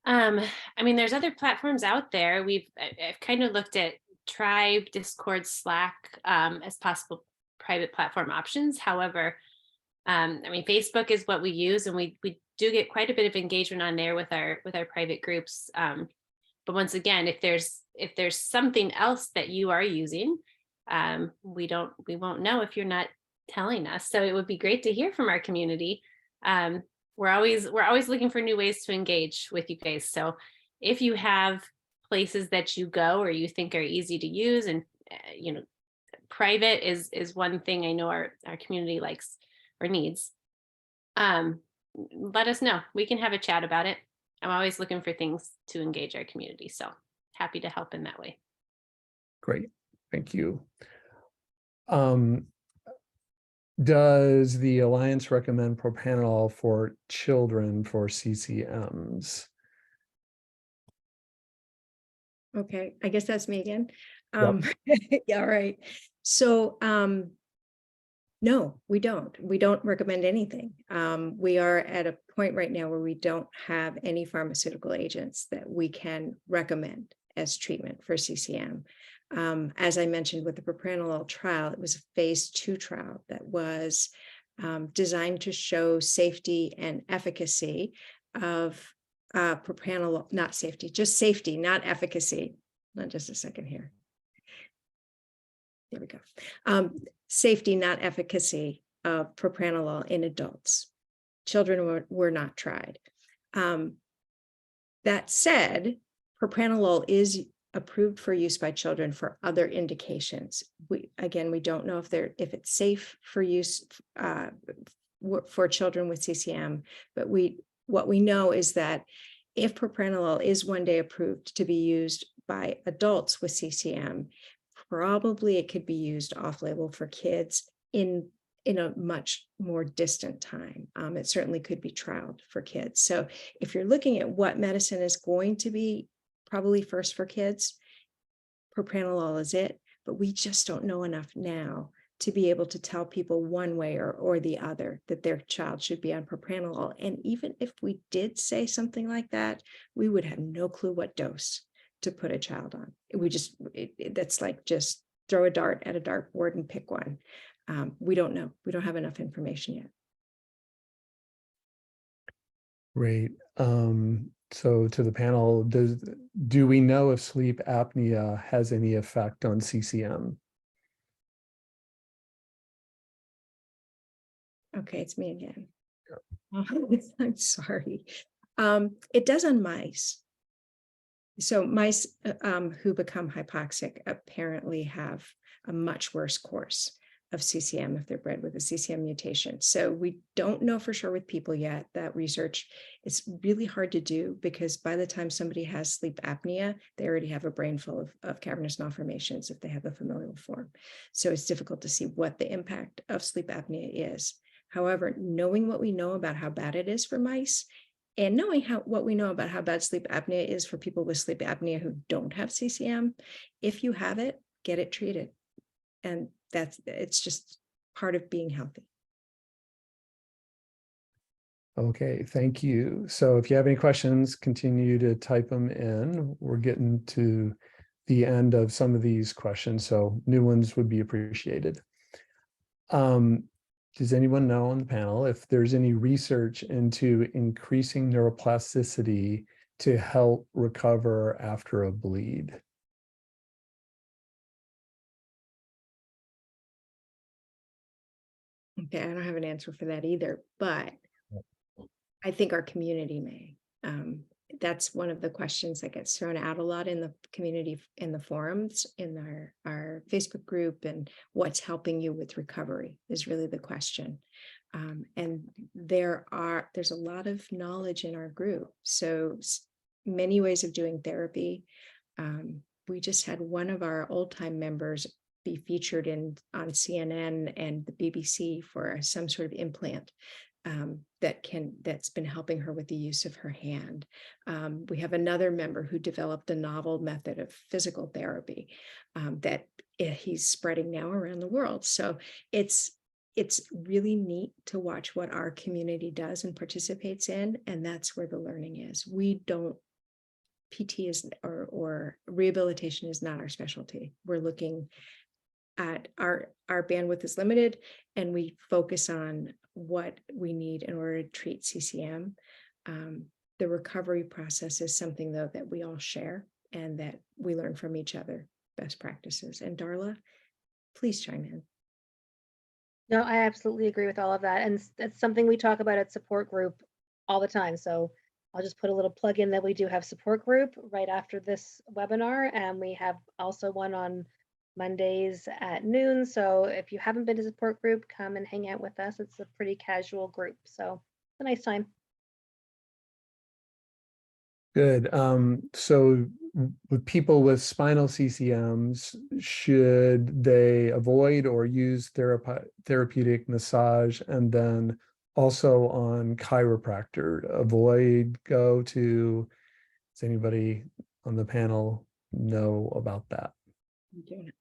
Speaker 2: There's other platforms out there. I've kind of looked at Tribe, Discord, Slack as possible private platform options. However, Facebook is what we use, and we do get quite a bit of engagement on there with our private groups. But once again, if there's something else that you are using, we won't know if you're not telling us. So it would be great to hear from our community. We're always looking for new ways to engage with you guys. So if you have places that you go or you think are easy to use, and private is one thing I know our community likes or needs, let us know. We can have a chat about it. I'm always looking for things to engage our community. So happy to help in that way.
Speaker 1: Great. Thank you. Does the Alliance recommend propranolol for children for CCMs?
Speaker 11: Okay, I guess that's me again.
Speaker 1: Yep.
Speaker 11: Yeah, all right. So no, we don't. We don't recommend anything. We are at a point right now where we don't have any pharmaceutical agents that we can recommend as treatment for CCM. As I mentioned with the propranolol trial, it was a phase 2 trial that was designed to show safety and efficacy of propranolol, not safety, just safety, not efficacy. Not just a second here. There we go. Safety, not efficacy of propranolol in adults. Children were not tried. That said, propranolol is approved for use by children for other indications. We don't know if it's safe for use for children with CCM, but what we know is that if propranolol is one day approved to be used by adults with CCM, probably it could be used off-label for kids in a much more distant time. It certainly could be trialed for kids. So if you're looking at what medicine is going to be probably first for kids, propranolol is it, but we just don't know enough now to be able to tell people one way or the other that their child should be on propranolol. And even if we did say something like that, we would have no clue what dose to put a child on. That's like just throw a dart at a dartboard and pick one. We don't know. We don't have enough information yet.
Speaker 1: Great. So to the panel, do we know if sleep apnea has any effect on CCM?
Speaker 11: Okay, it's me again. I'm sorry. It does on mice. So mice who become hypoxic apparently have a much worse course of CCM if they're bred with a CCM mutation. So we don't know for sure with people yet. That research is really hard to do because by the time somebody has sleep apnea, they already have a brain full of cavernous malformations if they have the familial form. So it's difficult to see what the impact of sleep apnea is. However, knowing what we know about how bad it is for mice and knowing what we know about how bad sleep apnea is for people with sleep apnea who don't have CCM, if you have it, get it treated. And it's just part of being healthy.
Speaker 1: Okay, thank you. So if you have any questions, continue to type them in. We're getting to the end of some of these questions, so new ones would be appreciated. Does anyone know on the panel if there's any research into increasing neuroplasticity to help recover after a bleed?
Speaker 11: Okay, I don't have an answer for that either, but I think our community may. That's one of the questions that gets thrown out a lot in the community, in the forums, in our Facebook group, and what's helping you with recovery is really the question. And there's a lot of knowledge in our group. So many ways of doing therapy. We just had one of our old time members be featured on CNN and the BBC for some sort of implant that's been helping her with the use of her hand. We have another member who developed a novel method of physical therapy that he's spreading now around the world. So it's really neat to watch what our community does and participates in, and that's where the learning is. We don't, PT is or rehabilitation is not our specialty. We're looking at our bandwidth is limited, and we focus on what we need in order to treat CCM. The recovery process is something, though, that we all share and that we learn from each other, best practices. And Darla, please chime in.
Speaker 9: No, I absolutely agree with all of that. And it's something we talk about at support group all the time. So I'll just put a little plug in that we do have support group right after this webinar. And we have also one on Mondays at noon. So if you haven't been to support group, come and hang out with us. It's a pretty casual group. So it's a nice time.
Speaker 1: Good. So with people with spinal CCMs, should they avoid or use therapeutic massage, and then also on chiropractor, avoid, go to? Does anybody on the panel know about that?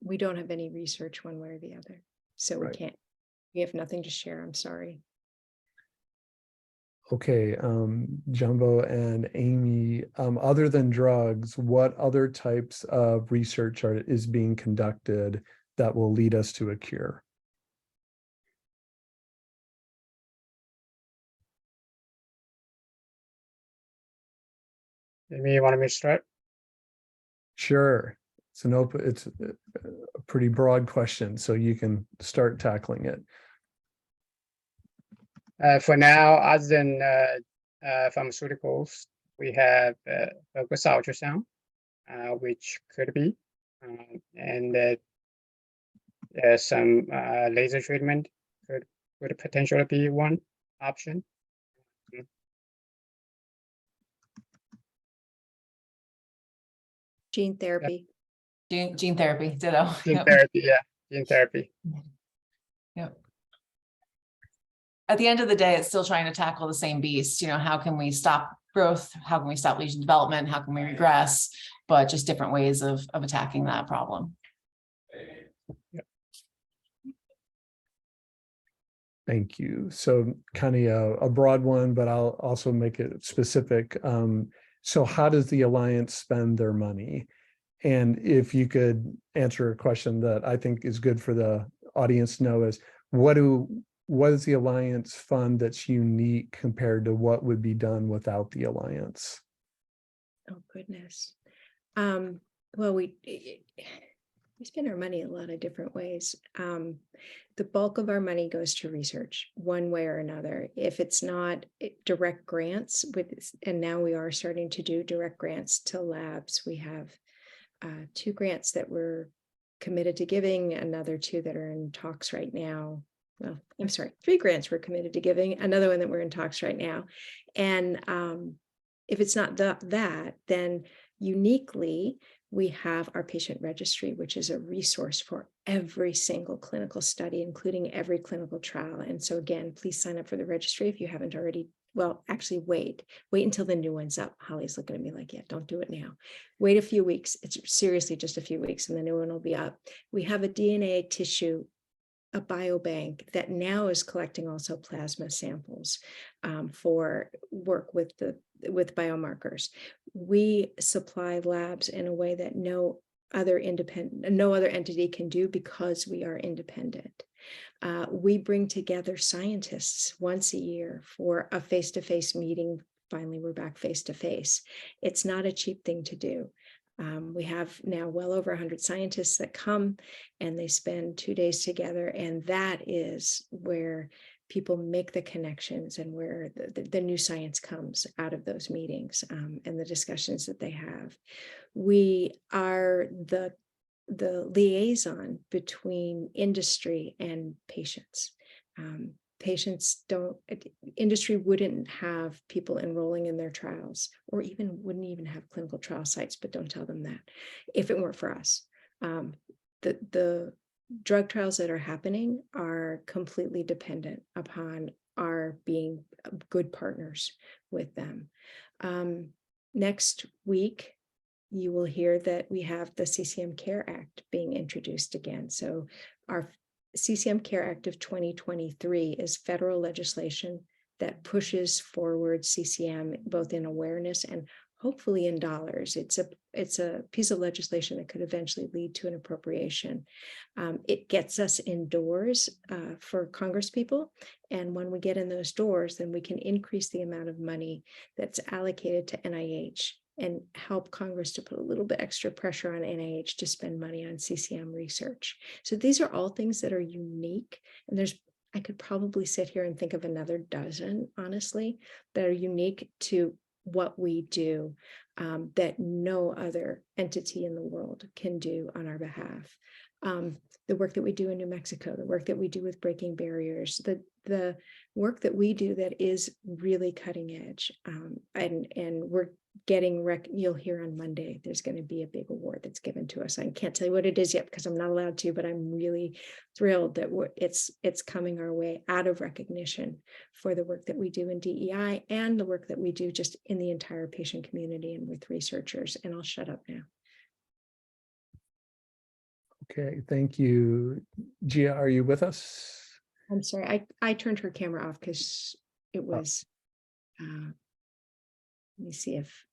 Speaker 11: We don't have any research one way or the other, so
Speaker 1: Right.
Speaker 11: we have nothing to share. I'm sorry.
Speaker 1: Okay, Jumbo and Amy, other than drugs, what other types of research is being conducted that will lead us to a cure?
Speaker 4: Maybe you want me to start?
Speaker 1: Sure. It's a pretty broad question, so you can start tackling it.
Speaker 4: For now, other than pharmaceuticals, we have focus ultrasound, which could be, and some laser treatment could potentially be one option.
Speaker 11: Gene therapy.
Speaker 3: Gene therapy, ditto.
Speaker 4: Gene
Speaker 3: Yep.
Speaker 4: therapy, yeah, gene therapy.
Speaker 3: Yep. At the end of the day, it's still trying to tackle the same beast. You know, how can we stop growth? How can we stop lesion development? How can we regress? But just different ways of attacking that problem.
Speaker 1: Thank you. So kind of a broad one, but I'll also make it specific. So how does the Alliance spend their money? And if you could answer a question that I think is good for the audience to know is, what is the Alliance fund that's unique compared to what would be done without the Alliance?
Speaker 11: Oh, goodness. Well, we spend our money a lot of different ways. The bulk of our money goes to research one way or another. If it's not direct grants and now we are starting to do direct grants to labs. We have 2 grants that we're committed to giving, another 2 that are in talks right now. Well, I'm sorry, 3 grants we're committed to giving, another one that we're in talks right now. And if it's not that, then uniquely, we have our patient registry, which is a resource for every single clinical study, including every clinical trial. And so again, please sign up for the registry if you haven't already. Well, actually, wait until the new one's up. Holly's looking at me like, yeah, don't do it now. Wait a few weeks. It's seriously just a few weeks and the new one will be up. We have a DNA tissue, a biobank that now is collecting also plasma samples for work with biomarkers. We supply labs in a way that no other entity can do because we are independent. We bring together scientists once a year for a face-to-face meeting. Finally, we're back face-to-face. It's not a cheap thing to do. We have now well over 100 scientists that come and they spend 2 days together, and that is where people make the connections and where the new science comes out of those meetings and the discussions that they have. We are the liaison between industry and patients. Industry wouldn't have people enrolling in their trials or wouldn't even have clinical trial sites, but don't tell them that if it weren't for us. The drug trials that are happening are completely dependent upon our being good partners with them. Next week, you will hear that we have the CCM CARE Act being introduced again. So our CCM CARE Act of 2023 is federal legislation that pushes forward CCM both in awareness and hopefully in dollars. It's a piece of legislation that could eventually lead to an appropriation. It gets us indoors for Congress people. And when we get in those doors, then we can increase the amount of money that's allocated to NIH and help Congress to put a little bit extra pressure on NIH to spend money on CCM research. So these are all things that are unique. And I could probably sit here and think of another dozen, honestly, that are unique to what we do that no other entity in the world can do on our behalf. The work that we do in New Mexico, the work that we do with breaking barriers, the work that we do that is really cutting edge. And we're getting, you'll hear on Monday, there's going to be a big award that's given to us. I can't tell you what it is yet because I'm not allowed to, but I'm really thrilled that it's coming our way out of recognition for the work that we do in DEI and the work that we do just in the entire patient community and with researchers. And I'll shut up now.
Speaker 1: Okay, thank you. Gia, are you with us?
Speaker 11: I'm sorry, I turned her camera off because it was, let me see if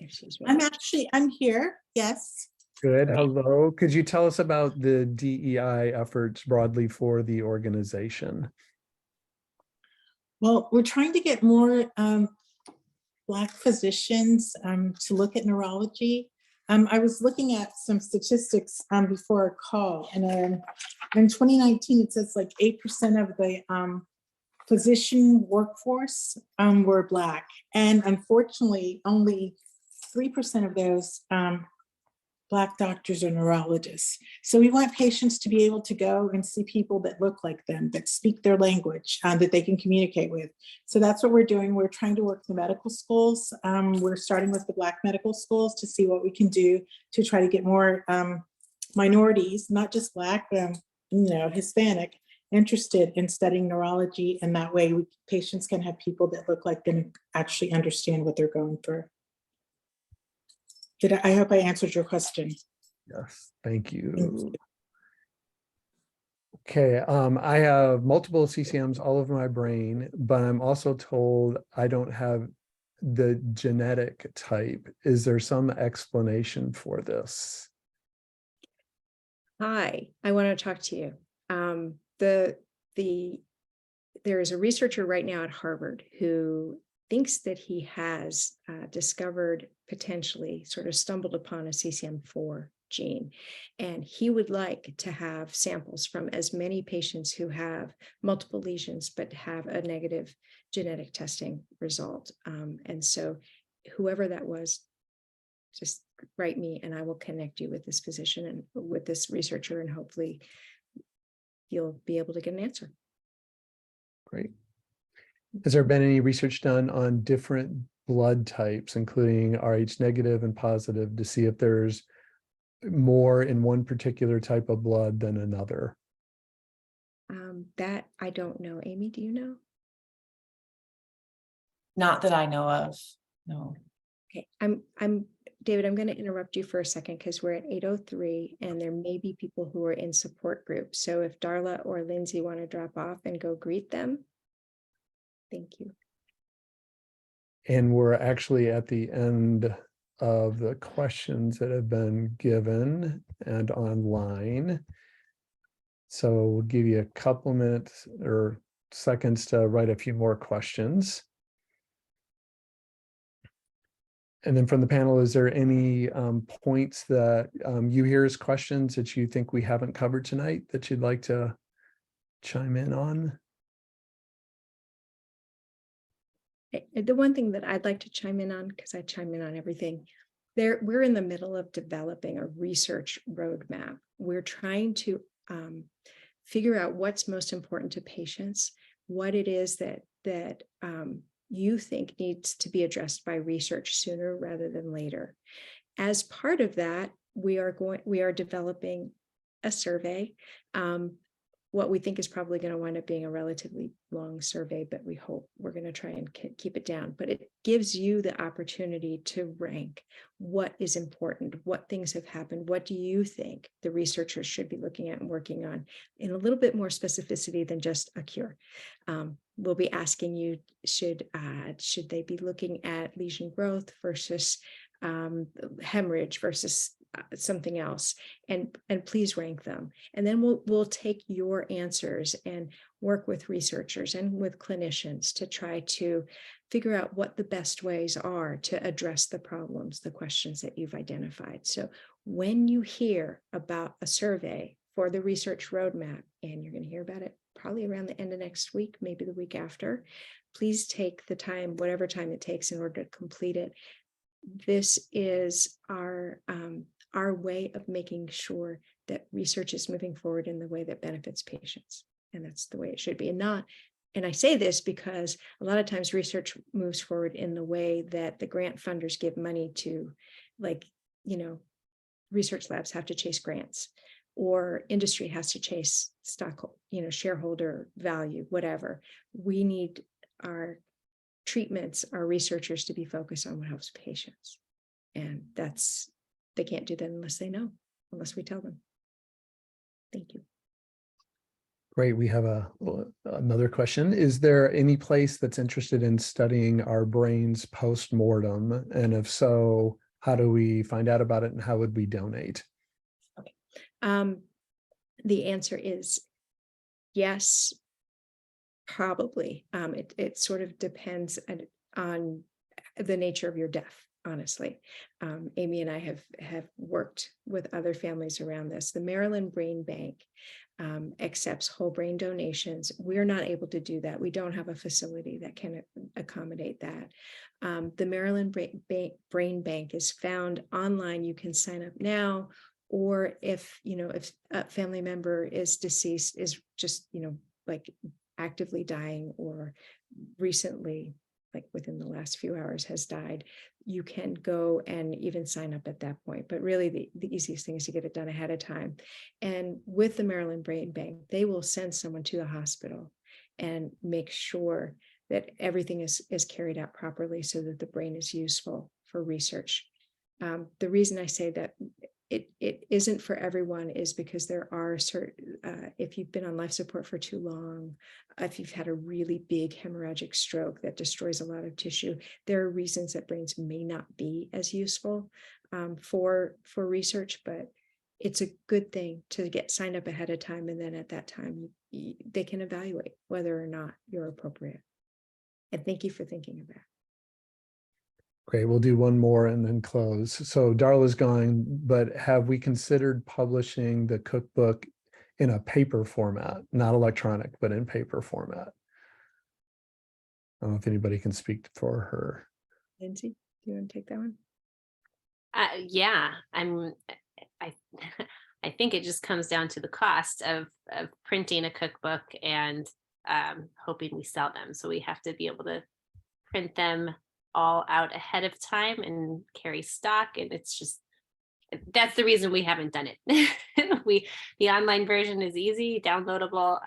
Speaker 11: she's ready.
Speaker 7: I'm here, yes.
Speaker 1: Good, hello. Could you tell us about the DEI efforts broadly for the organization?
Speaker 7: Well, we're trying to get more Black physicians to look at neurology. I was looking at some statistics before our call, and in 2019, it says like 8% of the physician workforce were Black, and unfortunately, only 3% of those Black doctors or neurologists. So we want patients to be able to go and see people that look like them, that speak their language, that they can communicate with. So that's what we're doing. We're trying to work with the medical schools. We're starting with the Black medical schools to see what we can do to try to get more minorities, not just Black, Hispanic, interested in studying neurology. And that way patients can have people that look like them and actually understand what they're going through. I hope I answered your question.
Speaker 1: Yes, thank you. Okay, I have multiple CCMs all over my brain, but I'm also told I don't have the genetic type. Is there some explanation for this?
Speaker 11: Hi, I want to talk to you. There is a researcher right now at Harvard who thinks that he has discovered, potentially sort of stumbled upon a CCM4 gene. And he would like to have samples from as many patients who have multiple lesions, but have a negative genetic testing result. And so whoever that was, just write me and I will connect you with this physician and with this researcher, and hopefully you'll be able to get an answer.
Speaker 1: Great. Has there been any research done on different blood types, including Rh negative and positive, to see if there's more in one particular type of blood than another?
Speaker 11: That I don't know. Amy, do you know?
Speaker 3: Not that I know of, no.
Speaker 11: Okay, David, I'm going to interrupt you for a second because we're at 8:03 and there may be people who are in support groups. So if Darla or Lindsay want to drop off and go greet them. Thank you.
Speaker 1: And we're actually at the end of the questions that have been given and online. So we'll give you a couple minutes or seconds to write a few more questions. And then from the panel, is there any points that you hear as questions that you think we haven't covered tonight that you'd like to chime in on?
Speaker 11: The one thing that I'd like to chime in on, because I chime in on everything, we're in the middle of developing a research roadmap. We're trying to figure out what's most important to patients, what it is that you think needs to be addressed by research sooner rather than later. As part of that, we are developing a survey. What we think is probably going to wind up being a relatively long survey, but we hope we're going to try and keep it down. But it gives you the opportunity to rank what is important, what things have happened, what do you think the researchers should be looking at and working on in a little bit more specificity than just a cure. We'll be asking you, should they be looking at lesion growth versus hemorrhage versus something else, and please rank them. And then we'll take your answers and work with researchers and with clinicians to try to figure out what the best ways are to address the problems, the questions that you've identified. So when you hear about a survey for the research roadmap, and you're going to hear about it probably around the end of next week, maybe the week after, please take the time, whatever time it takes in order to complete it. This is our way of making sure that research is moving forward in the way that benefits patients. And that's the way it should be. And I say this because a lot of times research moves forward in the way that the grant funders give money to, like, research labs have to chase grants, or industry has to chase stock, shareholder value, whatever. We need our treatments, our researchers to be focused on what helps patients. And they can't do that unless they know, unless we tell them. Thank you.
Speaker 1: Great. We have another question. Is there any place that's interested in studying our brains post-mortem? And if so, how do we find out about it and how would we donate?
Speaker 11: The answer is yes, probably. It sort of depends on the nature of your death, honestly. Amy and I have worked with other families around this. The Maryland Brain Bank accepts whole brain donations. We're not able to do that. We don't have a facility that can accommodate that. The Maryland Brain Bank is found online. You can sign up now, or if a family member is deceased, is just, like actively dying or recently, like within the last few hours has died, you can go and even sign up at that point. But really the easiest thing is to get it done ahead of time. And with the Maryland Brain Bank, they will send someone to the hospital and make sure that everything is carried out properly so that the brain is useful for research. The reason I say that it isn't for everyone is because there are certain, if you've been on life support for too long, if you've had a really big hemorrhagic stroke that destroys a lot of tissue, there are reasons that brains may not be as useful for research, but it's a good thing to get signed up ahead of time. And then at that time, they can evaluate whether or not you're appropriate. And thank you for thinking of that.
Speaker 1: Great, we'll do one more and then close. So Darla's gone, but have we considered publishing the cookbook in a paper format, not electronic, but in paper format? I don't know if anybody can speak for her.
Speaker 11: Lindsay, do you want to take that one?
Speaker 2: Yeah, I think it just comes down to the cost of printing a cookbook and hoping we sell them. So we have to be able to print them all out ahead of time and carry stock. And it's just, that's the reason we haven't done it. The online version is easy, downloadable,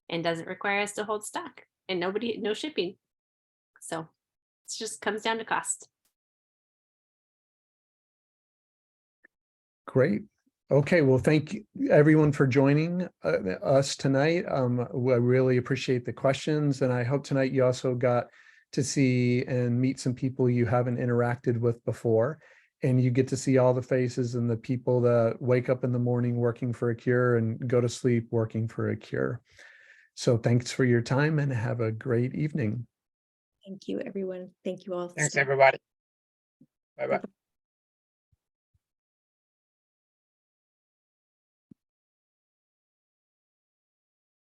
Speaker 2: and doesn't require us to hold stock and no shipping. So it just comes down to cost.
Speaker 1: Great. Okay, well, thank you everyone for joining us tonight. I really appreciate the questions, and I hope tonight you also got to see and meet some people you haven't interacted with before, and you get to see all the faces and the people that wake up in the morning working for a cure and go to sleep working for a cure. So thanks for your time and have a great evening.
Speaker 11: Thank you, everyone. Thank you all.
Speaker 4: Thanks, everybody. Bye-bye.